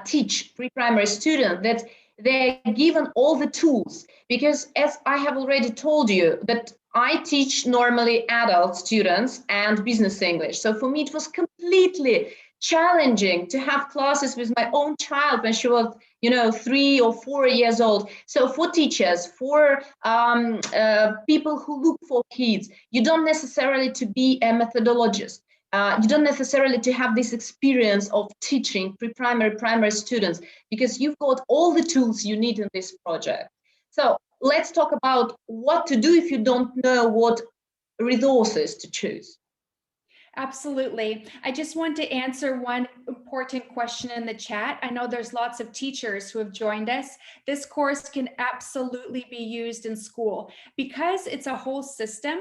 teach pre-primary students that they're given all the tools. Because as I have already told you, that I teach normally adult students and business English. So for me, it was completely challenging to have classes with my own child when she was, 3 or 4 years old. So for teachers, for people who look for kids, you don't necessarily to be a methodologist. You don't necessarily to have this experience of teaching pre-primary, primary students, because you've got all the tools you need in this project. So let's talk about what to do if you don't know what resources to choose. Absolutely. I just want to answer one important question in the chat. I know there's lots of teachers who have joined us. This course can absolutely be used in school because it's a whole system,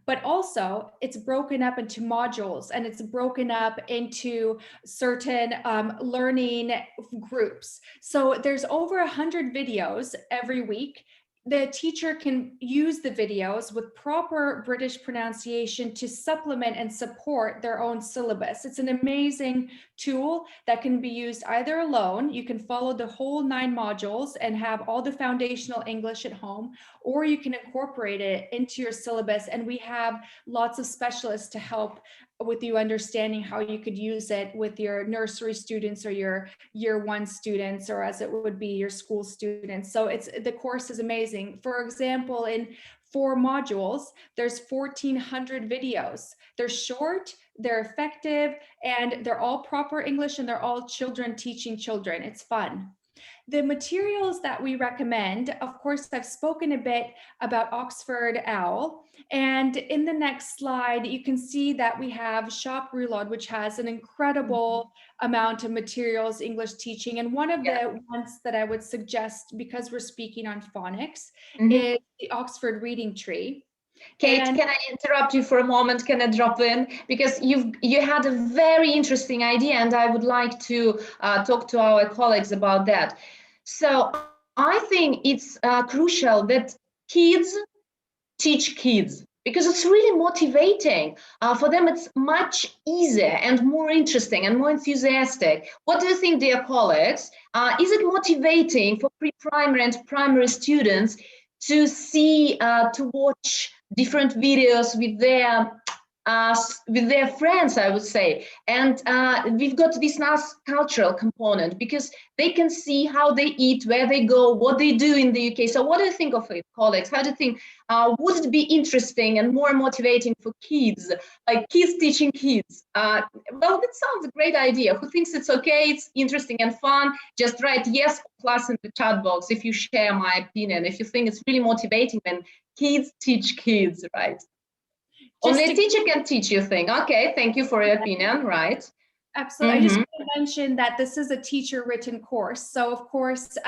but also it's broken up into modules, and it's broken up into certain learning groups. So there's over 100 videos every week. The teacher can use the videos with proper British pronunciation to supplement and support their own syllabus. It's an amazing tool that can be used either alone. You can follow the whole 9 modules and have all the foundational English at home, or you can incorporate it into your syllabus. And we have lots of specialists to help with you understanding how you could use it with your nursery students or your year 1 students, or as it would be your school students. So the course is amazing. For example, in 4 modules, there's 1,400 videos. They're short, they're effective, and they're all proper English, and they're all children teaching children. It's fun. The materials that we recommend, of course, I've spoken a bit about Oxford OWL, and in the next slide, you can see that we have Shop RELOD, which has an incredible amount of materials, English teaching. And one of the ones that I would suggest, because we're speaking on phonics, is the Oxford Reading Tree. Kate, can I interrupt you for a moment? Can I drop in? Because you had a very interesting idea, and I would like to talk to our colleagues about that. So I think it's crucial that kids teach kids, because it's really motivating. For them, it's much easier and more interesting and more enthusiastic. What do you think, dear colleagues? Is it motivating for pre-primary and primary students to see, to watch different videos with their friends, I would say? And we've got this nice cultural component, because they can see how they eat, where they go, what they do in the UK. So what do you think of it, colleagues? How do you think, would it be interesting and more motivating for kids, like kids teaching kids? Well, that sounds a great idea. Who thinks it's okay, it's interesting and fun? Just write yes or plus in the chat box if you share my opinion, if you think it's really motivating when kids teach kids, right? Only a teacher can teach, you think. Okay, thank you for your opinion, right? Absolutely. I just want to mention that this is a teacher-written course. So, of course,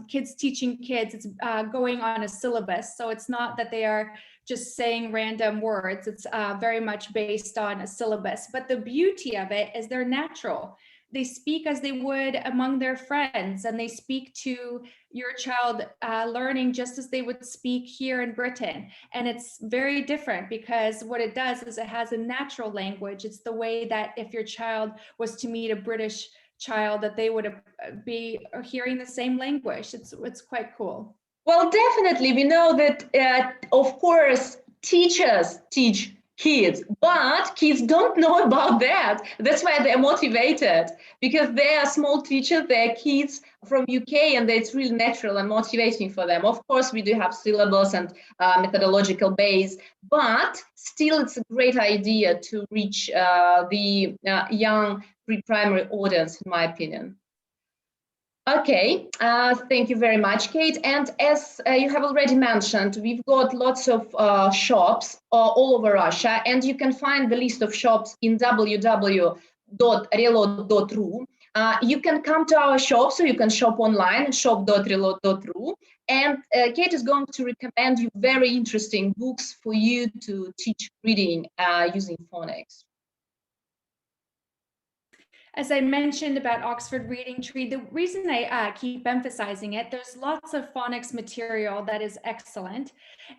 kids teaching kids, it's going on a syllabus. So it's not that they are just saying random words. It's very much based on a syllabus. But the beauty of it is they're natural. They speak as they would among their friends, and they speak to your child learning just as they would speak here in Britain. And it's very different, because what it does is it has a natural language. It's the way that if your child was to meet a British child, that they would be hearing the same language. It's quite cool. Well, definitely. We know that, of course, teachers teach kids, but kids don't know about that. That's why they're motivated, because they are small teachers, they're kids from UK, and it's really natural and motivating for them. Of course, we do have syllabus and methodological base, but still it's a great idea to reach the young pre-primary audience, in my opinion. Okay, thank you very much, Kate. And as you have already mentioned, we've got lots of shops all over Russia, and you can find the list of shops in www.relod.ru. You can come to our shop, so you can shop online at shop.relod.ru. And Kate is going to recommend you very interesting books for you to teach reading using phonics. As I mentioned about Oxford Reading Tree, the reason I keep emphasizing it, there's lots of phonics material that is excellent.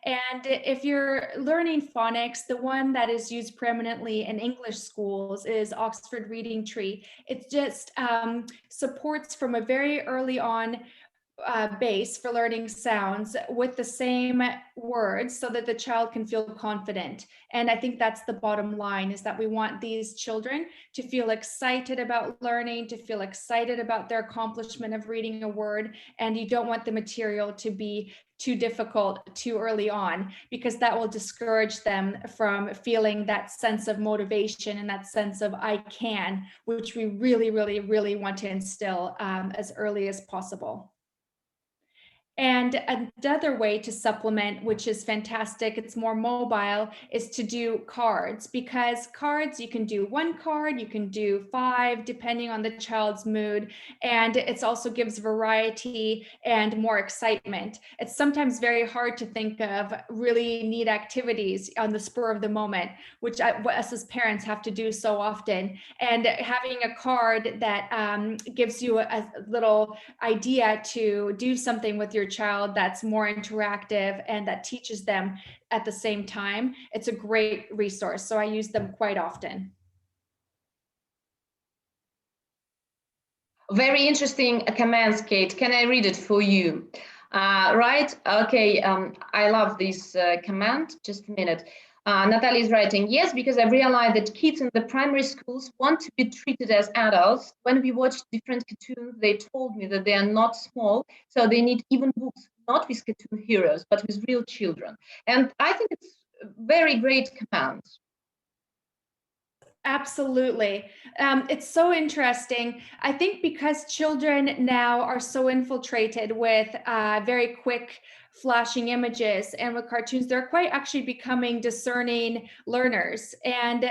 And if you're learning phonics, the one that is used preeminently in English schools is Oxford Reading Tree. It just supports from a very early on base for learning sounds with the same words so that the child can feel confident. And I think that's the bottom line, is that we want these children to feel excited about learning, to feel excited about their accomplishment of reading a word. And you don't want the material to be too difficult too early on, because that will discourage them from feeling that sense of motivation and that sense of I can, which we really, really, really want to instill as early as possible. And another way to supplement, which is fantastic, it's more mobile, is to do cards, because cards, you can do one card, you can do 5, depending on the child's mood. And it also gives variety and more excitement. It's sometimes very hard to think of really neat activities on the spur of the moment, which us as parents have to do so often. And having a card that gives you a little idea to do something with your child that's more interactive and that teaches them at the same time, it's a great resource. So I use them quite often. Very interesting comments, Kate. Can I read it for you? Right, okay, I love this comment. Just a minute. Natalia is writing, yes, because I realized that kids in the primary schools want to be treated as adults. When we watched different cartoons, they told me that they are not small, so they need even books, not with cartoon heroes, but with real children. And I think it's a very great command. Absolutely. It's so interesting. I think because children now are so infiltrated with very quick flashing images and with cartoons, they're quite actually becoming discerning learners. And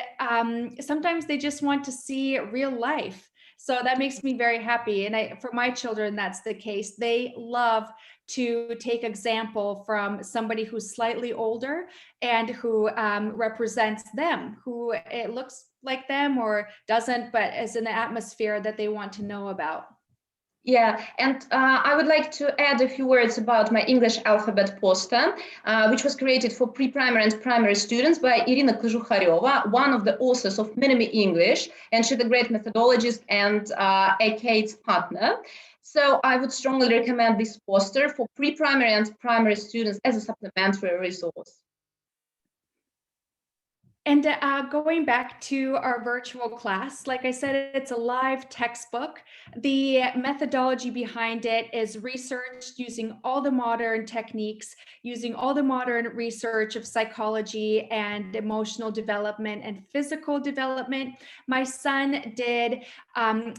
sometimes they just want to see real life. So that makes me very happy. And for my children, that's the case. They love to take example from somebody who's slightly older and who represents them, who it looks like them or doesn't, but as an atmosphere that they want to know about. Yeah, and I would like to add a few words about my English alphabet poster, which was created for pre-primary and primary students by Irina Kozhukhareva, one of the authors of MiniMe English, and she's a great methodologist and a Kate's partner. So I would strongly recommend this poster for pre-primary and primary students as a supplementary resource. And going back to our virtual class, like I said, it's a live textbook. The methodology behind it is researched using all the modern techniques, using all the modern research of psychology and emotional development and physical development. My son did some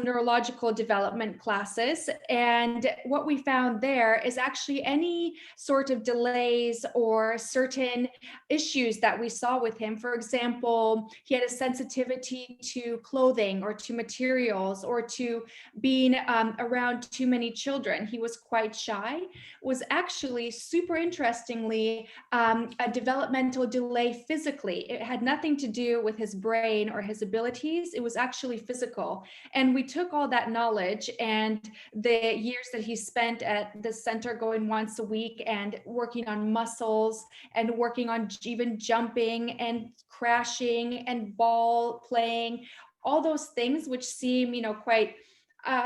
neurological development classes. And what we found there is actually any sort of delays or certain issues that we saw with him. For example, he had a sensitivity to clothing or to materials or to being around too many children. He was quite shy, was actually super interestingly a developmental delay physically. It had nothing to do with his brain or his abilities. It was actually physical. And we took all that knowledge and the years that he spent at the center going once a week and working on muscles and working on even jumping and crashing and ball playing, all those things which seem, quite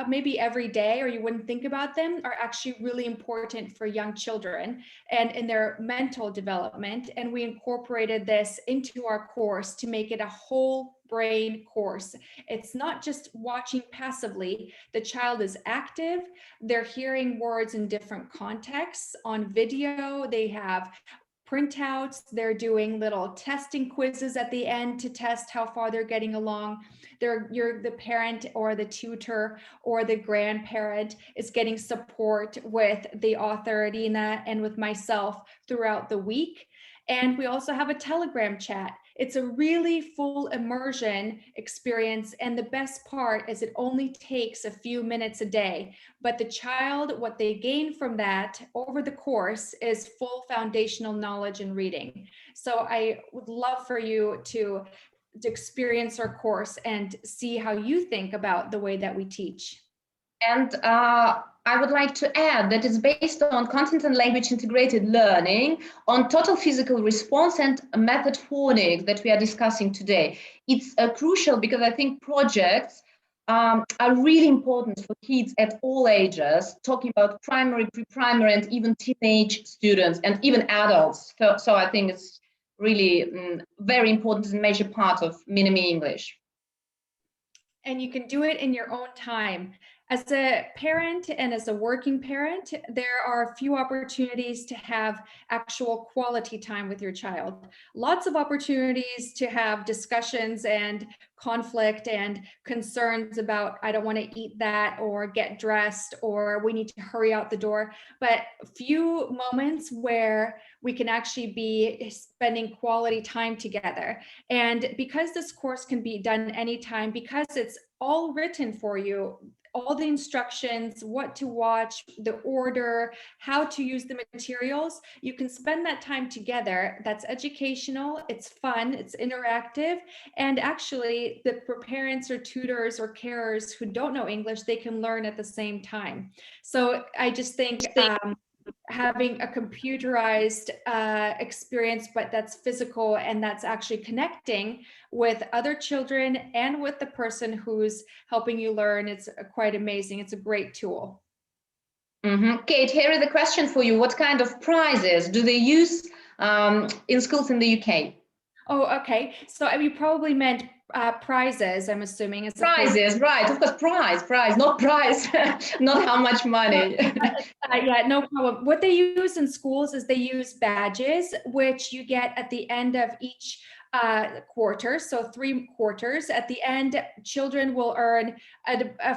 maybe every day, or you wouldn't think about them, are actually really important for young children and in their mental development. And we incorporated this into our course to make it a whole brain course. It's not just watching passively. The child is active. They're hearing words in different contexts on video. They have printouts. They're doing little testing quizzes at the end to test how far they're getting along. You're the parent or the tutor or the grandparent is getting support with the author, Adina, and with myself throughout the week. And we also have a Telegram chat. It's a really full immersion experience. And the best part is it only takes a few minutes a day, but the child, what they gain from that over the course is full foundational knowledge in reading. So I would love for you to experience our course and see how you think about the way that we teach. And I would like to add that it's based on content and language integrated learning, on total physical response and method Fornix that we are discussing today. It's crucial because I think projects are really important for kids at all ages, talking about primary, pre-primary, and even teenage students, and even adults. So I think it's really very important and major part of MiniMe English. And you can do it in your own time. As a parent and as a working parent, there are a few opportunities to have actual quality time with your child. Lots of opportunities to have discussions and conflict and concerns about, I don't want to eat that, or get dressed, or we need to hurry out the door. But few moments where we can actually be spending quality time together. And because this course can be done anytime, because it's all written for you, all the instructions, what to watch, the order, how to use the materials, you can spend that time together. That's educational, it's fun, it's interactive, and actually for parents or tutors or carers who don't know English, they can learn at the same time. So I just think having a computerized experience, but that's physical and that's actually connecting with other children and with the person who's helping you learn, it's quite amazing. It's a great tool. Kate, here is the question for you. What kind of prizes do they use in schools in the UK? Oh, okay. So you probably meant prizes, I'm assuming. Prizes, right. Of course, prize, not price, not how much money. Yeah, no problem. What they use in schools is they use badges, which you get at the end of each quarter, so 3 quarters. At the end, children will earn,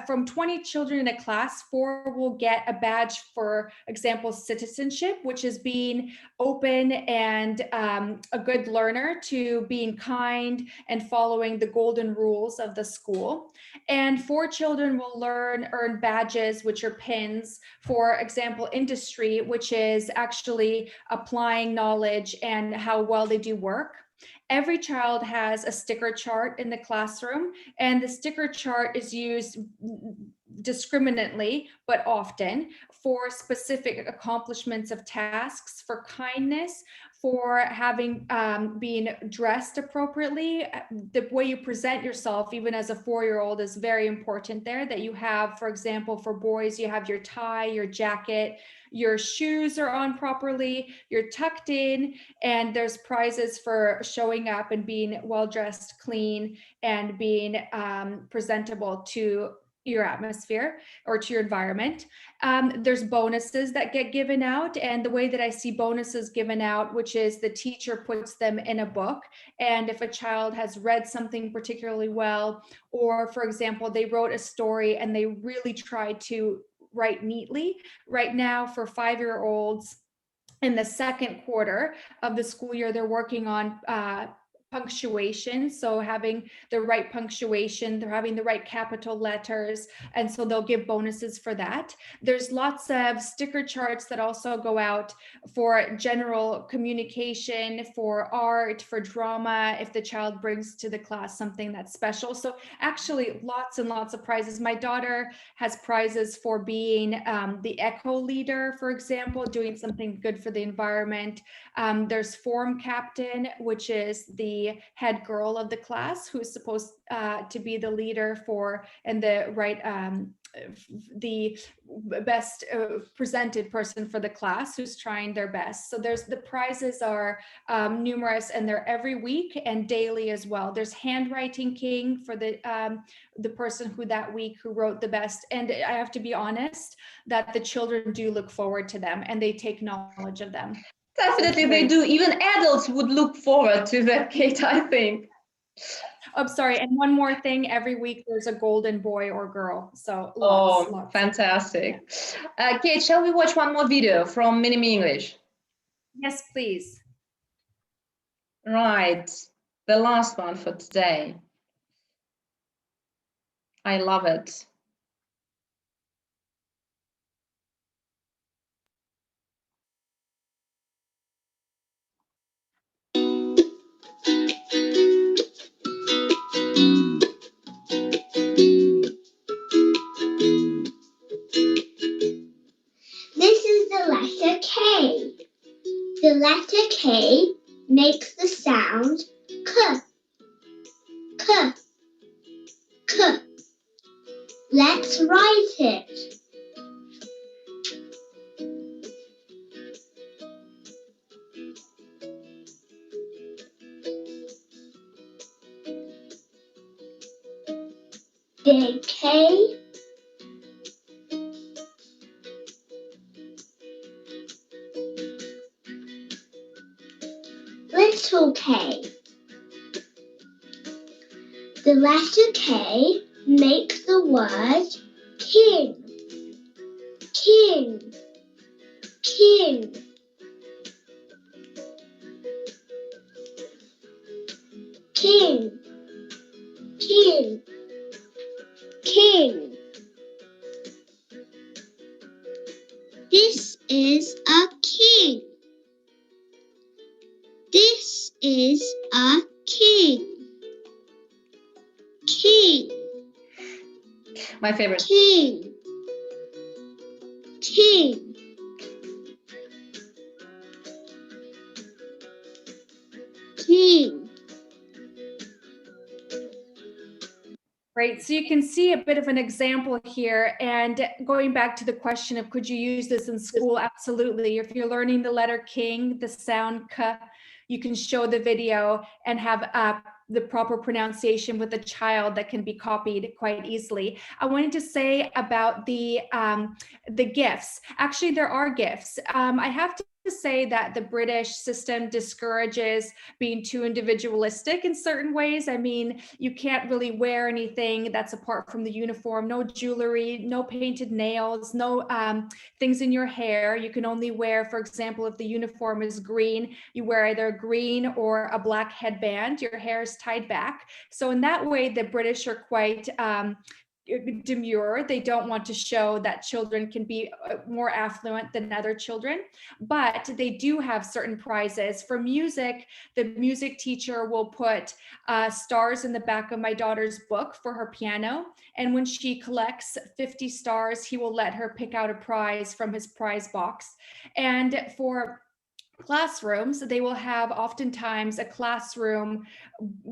from 20 children in a class, 4 will get a badge, for example, citizenship, which is being open and a good learner, to being kind and following the golden rules of the school. And 4 children will earn badges, which are pins, for example, industry, which is actually applying knowledge and how well they do work. Every child has a sticker chart in the classroom, and the sticker chart is used discriminately, but often, for specific accomplishments of tasks, for kindness, for having being dressed appropriately. The way you present yourself, even as a 4-year-old, is very important there. That you have, for example, for boys, you have your tie, your jacket, your shoes are on properly, you're tucked in, and there's prizes for showing up and being well-dressed, clean, and being presentable to your atmosphere or to your environment. There's bonuses that get given out, and the way that I see bonuses given out, which is the teacher puts them in a book, and if a child has read something particularly well, or for example, they wrote a story and they really tried to write neatly. Right now, for 5-year-olds in the 2nd quarter of the school year, they're working on punctuation, so having the right punctuation, they're having the right capital letters, and so they'll give bonuses for that. There's lots of sticker charts that also go out for general communication, for art, for drama, if the child brings to the class something that's special. So actually lots and lots of prizes. My daughter has prizes for being the eco leader, for example, doing something good for the environment. There's form captain, which is the head girl of the class, who's supposed to be the leader for, and the right the best presented person for the class who's trying their best. So the prizes are numerous, and they're every week and daily as well. There's handwriting king for the person who that week who wrote the best. And I have to be honest that the children do look forward to them and they take knowledge of them. Definitely they do. Even adults would look forward to that, Kate, I think. Oh, sorry. And one more thing, every week there's a golden boy or girl. So lots. Fantastic. Yeah. Kate, shall we watch one more video from MiniMe English? Yes, please. Right. The last one for today. I love it. This is the letter K. The letter K makes the sound K. K. K. Let's write it. Big K. Little K. The letter K makes the word king. King. King. King. King. King. This is a king. This is a king. King. My favorite. King. King. King. Great. So you can see a bit of an example here. And going back to the question of could you use this in school? Absolutely. If you're learning the letter king, the sound K, you can show the video and have the proper pronunciation with a child that can be copied quite easily. I wanted to say about the gifts. Actually, there are gifts. I have to say that the British system discourages being too individualistic in certain ways. I mean, you can't really wear anything that's apart from the uniform, no jewelry, no painted nails, no things in your hair. You can only wear, for example, if the uniform is green, you wear either green or a black headband. Your hair is tied back. So in that way, the British are quite demure. They don't want to show that children can be more affluent than other children, but they do have certain prizes. For music, the music teacher will put stars in the back of my daughter's book for her piano, and when she collects 50 stars, he will let her pick out a prize from his prize box. And for classrooms, they will have oftentimes a classroom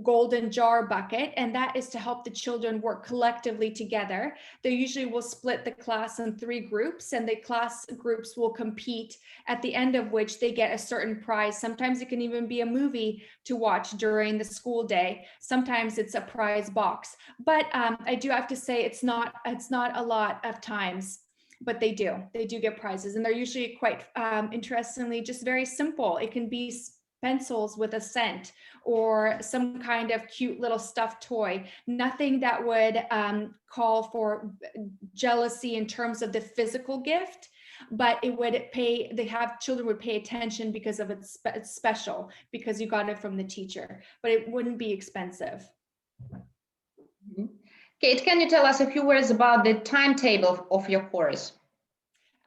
golden jar bucket, and that is to help the children work collectively together. They usually will split the class in 3 groups, and the class groups will compete, at the end of which they get a certain prize. Sometimes it can even be a movie to watch during the school day. Sometimes it's a prize box, but I do have to say it's not a lot of times. But they do get prizes, and they're usually quite interestingly just very simple. It can be pencils with a scent or some kind of cute little stuffed toy, nothing that would call for jealousy in terms of the physical gift, but it would children would pay attention because of it's special, because you got it from the teacher, but it wouldn't be expensive. Mm-hmm. Kate, can you tell us a few words about the timetable of your course?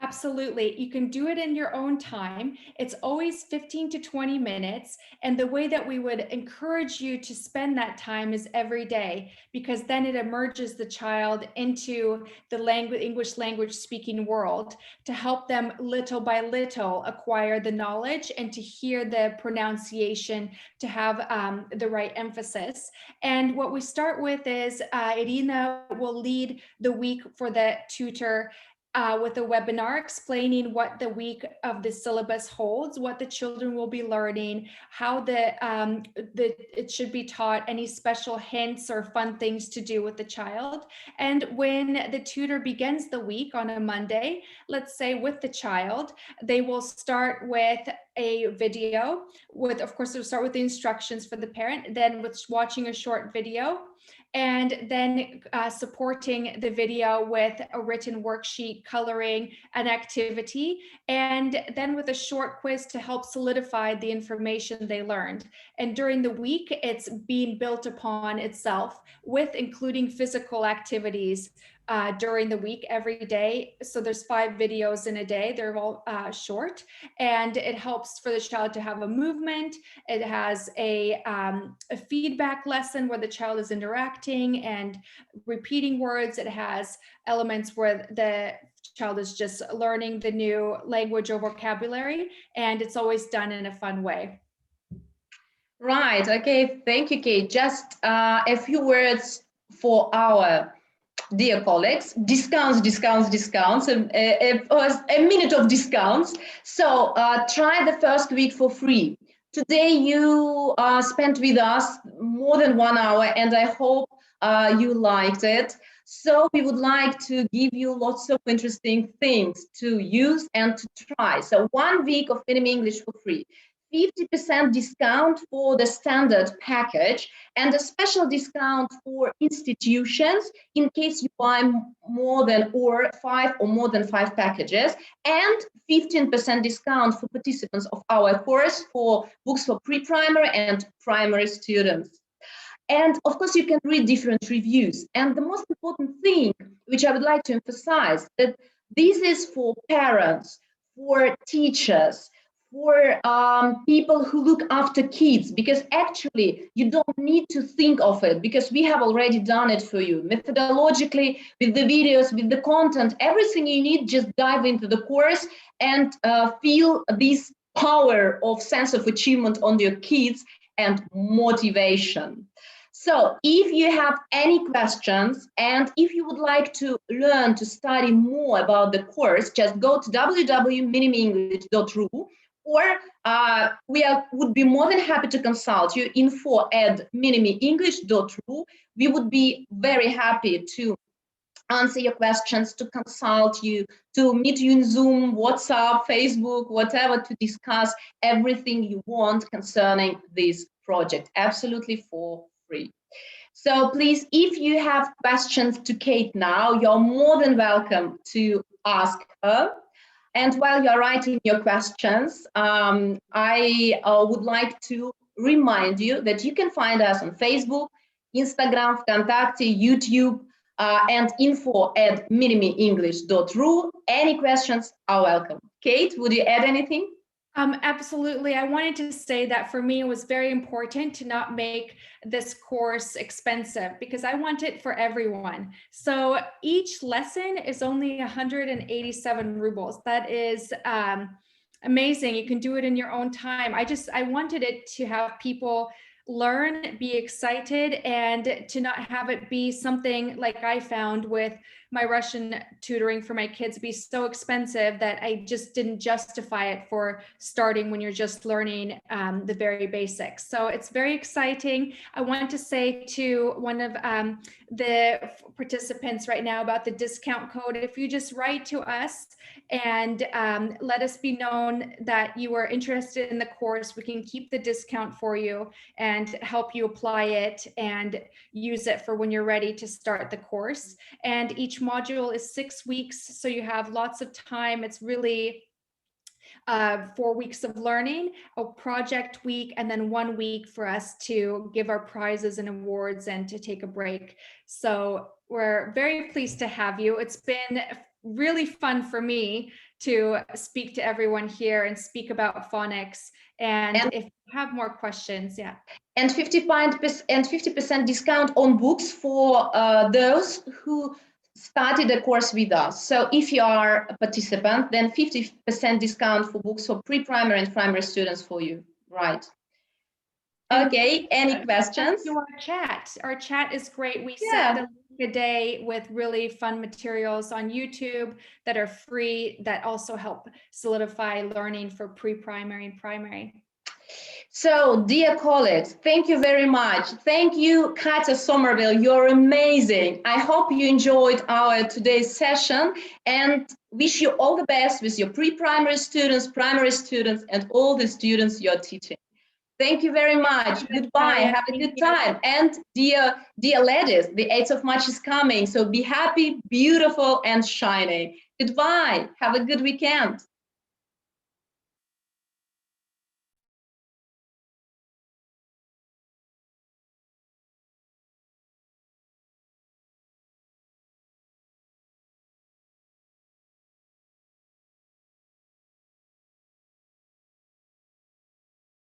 Absolutely. You can do it in your own time. It's always 15 to 20 minutes. And the way that we would encourage you to spend that time is every day, because then it emerges the child into the English language speaking world to help them little by little acquire the knowledge and to hear the pronunciation, to have the right emphasis. And what we start with is Irina will lead the week for the tutor with a webinar explaining what the week of the syllabus holds, what the children will be learning, how it should be taught, any special hints or fun things to do with the child. And when the tutor begins the week on a Monday, let's say with the child, they will start with a video with, of course, they'll start with the instructions for the parent, then with watching a short video, and then supporting the video with a written worksheet, coloring, an activity, and then with a short quiz to help solidify the information they learned. And during the week, it's being built upon itself with including physical activities during the week every day. So there's 5 videos in a day. They're all short, and it helps for the child to have a movement. It has a feedback lesson where the child is interacting and repeating words. It has elements where the child is just learning the new language or vocabulary, and it's always done in a fun way. Right. Okay. Thank you, Kate. Just a few words for our dear colleagues. Discounts. A minute of discounts. So try the first week for free. Today you spent with us more than 1 hour, and I hope you liked it. So we would like to give you lots of interesting things to use and to try. So 1 week of MiniMe English for free. 50% discount for the standard package, and a special discount for institutions in case you buy more than 5 or more than 5 packages, and 15% discount for participants of our course for books for pre-primary and primary students. And of course, you can read different reviews. And the most important thing, which I would like to emphasize, that this is for parents, for teachers, for people who look after kids, because actually you don't need to think of it, because we have already done it for you methodologically, with the videos, with the content, everything you need. Just dive into the course and feel this power of sense of achievement on your kids and motivation. So if you have any questions, and if you would like to learn to study more about the course, just go to www.minimeenglish.ru, or we would be more than happy to consult you, info@minimeenglish.ru. We would be very happy to answer your questions, to consult you, to meet you in Zoom, WhatsApp, Facebook, whatever, to discuss everything you want concerning this project, absolutely for free. So please, if you have questions to Kate now, you're more than welcome to ask her. And while you're writing your questions, I would like to remind you that you can find us on Facebook, Instagram, Vkontakte, YouTube, and info@minimeenglish.ru. Any questions are welcome. Kate, would you add anything? Absolutely. I wanted to say that for me, it was very important to not make this course expensive, because I want it for everyone. So each lesson is only 187 rubles. That is amazing. You can do it in your own time. I wanted it to have people learn, be excited, and to not have it be something like I found with my Russian tutoring for my kids be so expensive that I just didn't justify it for starting when you're just learning the very basics. So it's very exciting. I want to say to one of the participants right now about the discount code. If you just write to us and let us be known that you are interested in the course, we can keep the discount for you and help you apply it and use it for when you're ready to start the course. And each module is 6 weeks, so you have lots of time. It's really 4 weeks of learning, a project week, and then 1 week for us to give our prizes and awards and to take a break. So we're very pleased to have you. It's been really fun for me to speak to everyone here and speak about phonics. And if you have more questions, yeah. And 50% discount on books for those who started the course with us. So if you are a participant, then 50% discount for books for pre-primary and primary students for you, right? Okay, any questions? Our chat is great. We send a day with really fun materials on YouTube that are free, that also help solidify learning for pre-primary and primary. So, dear colleagues, thank you very much. Thank you, Katja Somerville. You're amazing. I hope you enjoyed our today's session and wish you all the best with your pre-primary students, primary students, and all the students you're teaching. Thank you very much. Goodbye. Have a good time. And dear ladies, the 8th of March is coming. So be happy, beautiful, and shining. Goodbye. Have a good weekend.